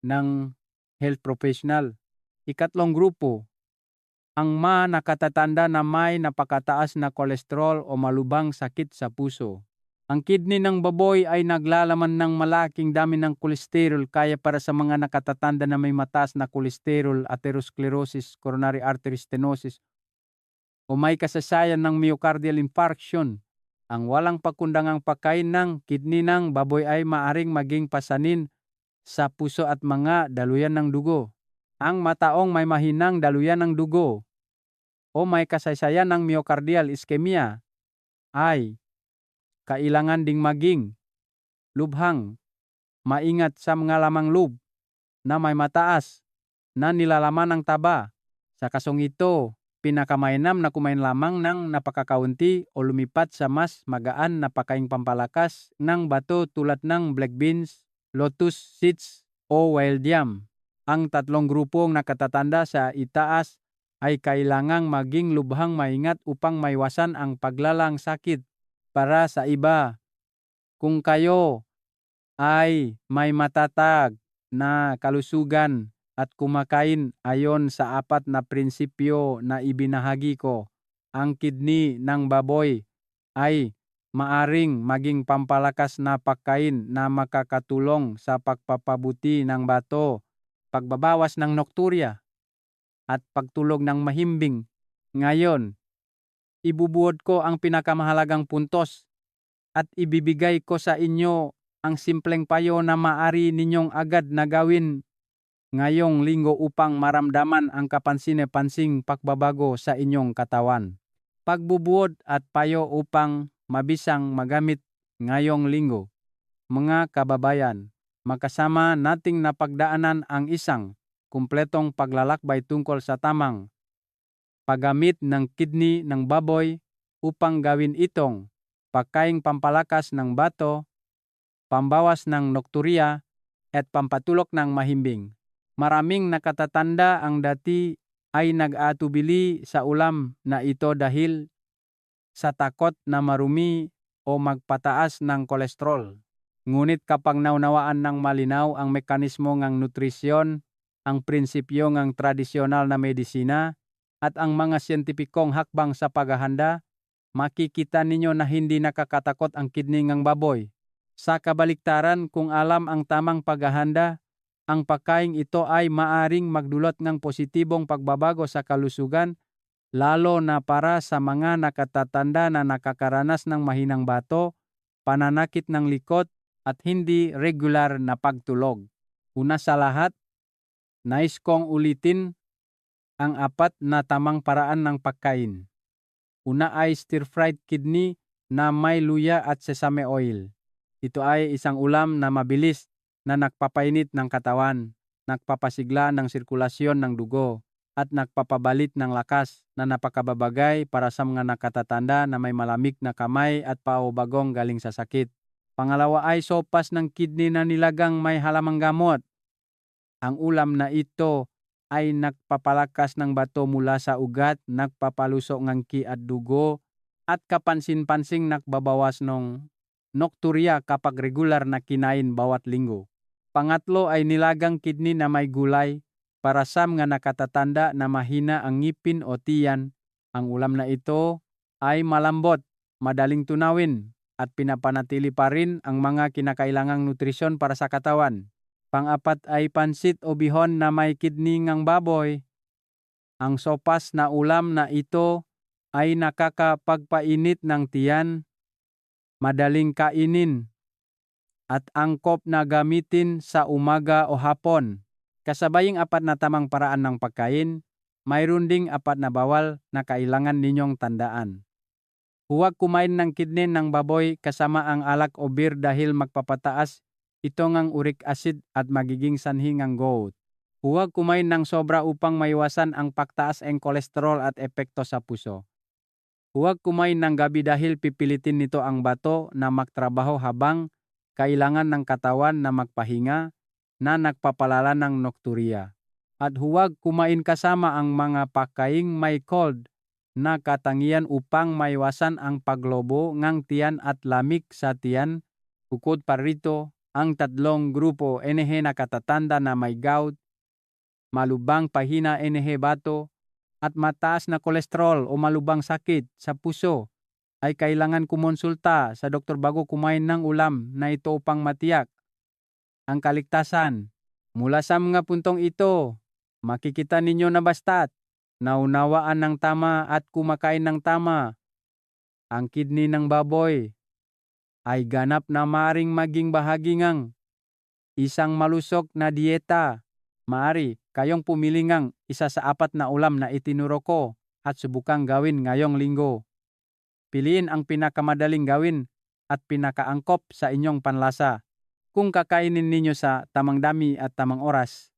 ng health professional. Ikatlong grupo, ang mga nakatatanda na may napakataas na kolesterol o malubhang sakit sa puso. Ang kidney ng baboy ay naglalaman ng malaking dami ng kolesterol, kaya para sa mga nakatatanda na may mataas na kolesterol, atherosclerosis, coronary artery stenosis, o may kasasayan ng myocardial infarction, ang walang pagkundangang pagkain ng kidney ng baboy ay maaring maging pasanin sa puso at mga daluyan ng dugo. Ang mataong may mahinang daluyan ng dugo o may kasaysayan ng myocardial ischemia ay kailangan ding maging lubhang maingat sa mga lamang loob na may mataas na nilalaman ng taba. Sa kasong ito, pinakamainam na kumain lamang ng napakakaunti o lumipat sa mas magaan na pagkaing pampalakas ng bato tulad ng black beans, lotus seeds o wild yam. Ang 3 grupong nakatatanda sa itaas ay kailangang maging lubhang maingat upang maiwasan ang paglalang sakit. Para sa iba, kung kayo ay may matatag na kalusugan at kumakain ayon sa 4 na prinsipyo na ibinahagi ko, ang kidney ng baboy ay maaring maging pampalakas na pagkain na makakatulong sa pagpapabuti ng bato, pagbabawas ng nokturya, at pagtulog ng mahimbing. Ngayon, ibubuod ko ang pinakamahalagang puntos at ibibigay ko sa inyo ang simpleng payo na maaari ninyong agad na gawin ngayong linggo upang maramdaman ang kapansin-pansing pagbabago sa inyong katawan. Pagbubuod at payo upang mabisang magamit ngayong linggo. Mga kababayan, makasama nating napagdaanan ang isang kumpletong paglalakbay tungkol sa tamang paggamit ng kidney ng baboy upang gawin itong pagkaing pampalakas ng bato, pambawas ng nokturya, at pampatulok ng mahimbing. Maraming nakatatanda ang dati ay nag-aatubili sa ulam na ito dahil sa takot na marumi o magpataas ng kolesterol. Ngunit kapag naunawaan ng malinaw ang mekanismo ng nutrisyon, ang prinsipyo ng tradisyonal na medisina, at ang mga siyentipikong hakbang sa paghahanda, makikita ninyo na hindi nakakatakot ang kidney ng baboy. Sa kabaliktaran, kung alam ang tamang paghahanda, ang pagkain ito ay maaring magdulot ng positibong pagbabago sa kalusugan, lalo na para sa mga nakatatanda na nakakaranas ng mahinang bato, pananakit ng likod, at hindi regular na pagtulog. Una sa lahat, nais kong ulitin ang 4 na tamang paraan ng pagkain. Una ay stir-fried kidney na may luya at sesame oil. Ito ay isang ulam na mabilis na nagpapainit ng katawan, nagpapasigla ng sirkulasyon ng dugo, at nagpapabalit ng lakas na napakababagay para sa mga nakatatanda na may malamig na kamay at pao bagong galing sa sakit. Pangalawa ay sopas ng kidney na nilagang may halamang gamot. Ang ulam na ito ay nagpapalakas ng bato mula sa ugat, nagpapaluso ng ki at dugo, at kapansin-pansing nagbabawas ng nokturya kapag regular na kinain bawat linggo. Pangatlo ay nilagang kidney na may gulay para sa mga nakatatanda na mahina ang ngipin o tiyan. Ang ulam na ito ay malambot, madaling tunawin, at pinapanatili pa rin ang mga kinakailangang nutrisyon para sa katawan. Pang-apat ay pansit o bihon na may kidney ng baboy. Ang sopas na ulam na ito ay nakakapagpainit ng tiyan, madaling kainin, at angkop na gamitin sa umaga o hapon. Kasabaying 4 na tamang paraan ng pagkain, mayroon ding 4 na bawal na kailangan ninyong tandaan. Huwag kumain ng kidney ng baboy kasama ang alak o beer dahil magpapataas ito ng uric acid at magiging sanhi ng gout. Huwag kumain ng sobra upang maiwasan ang pagtaas ng kolesterol at epekto sa puso. Huwag kumain ng gabi dahil pipilitin nito ang bato na magtrabaho habang kailangan ng katawan na magpahinga na nagpapalala ng nokturya. At huwag kumain kasama ang mga pagkaing may cold na katangian upang maiwasan ang paglobo ng tiyan at lamig sa tiyan. Bukod pa rito, ang 3 grupo NH nakatatanda na may gout, malubang pahina NH bato, at mataas na kolesterol o malubang sakit sa puso ay kailangan kumonsulta sa doktor bago kumain ng ulam na ito upang matiyak ang kaligtasan. Mula sa mga puntong ito, makikita ninyo na basta't naunawaan ng tama at kumakain ng tama, ang kidney ng baboy ay ganap na maaring maging bahagi ng isang malusog na dieta. Maari kayong pumili ng isa sa 4 na ulam na itinuro ko at subukang gawin ngayong linggo. Piliin ang pinakamadaling gawin at pinakaangkop sa inyong panlasa. Kung kakainin ninyo sa tamang dami at tamang oras,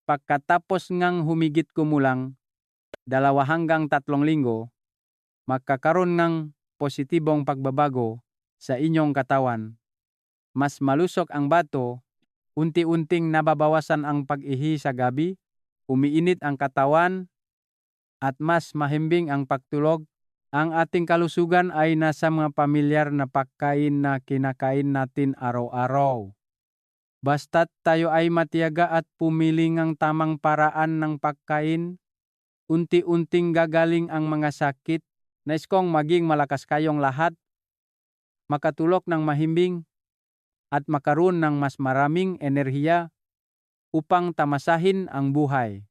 pagkatapos ngang humigit kumulang 2 hanggang 3 linggo, magkakaroon ng positibong pagbabago sa inyong katawan. Mas malusog ang bato, unti-unting nababawasan ang pag-ihi sa gabi, umiinit ang katawan, at mas mahimbing ang pagtulog. Ang ating kalusugan ay nasa mga pamilyar na pagkain na kinakain natin araw-araw. Basta't tayo ay matiyaga at pumili ng tamang paraan ng pagkain, unti-unting gagaling ang mga sakit. Nais kong maging malakas kayong lahat makatulok ng mahimbing at makaroon ng mas maraming enerhiya upang tamasahin ang buhay.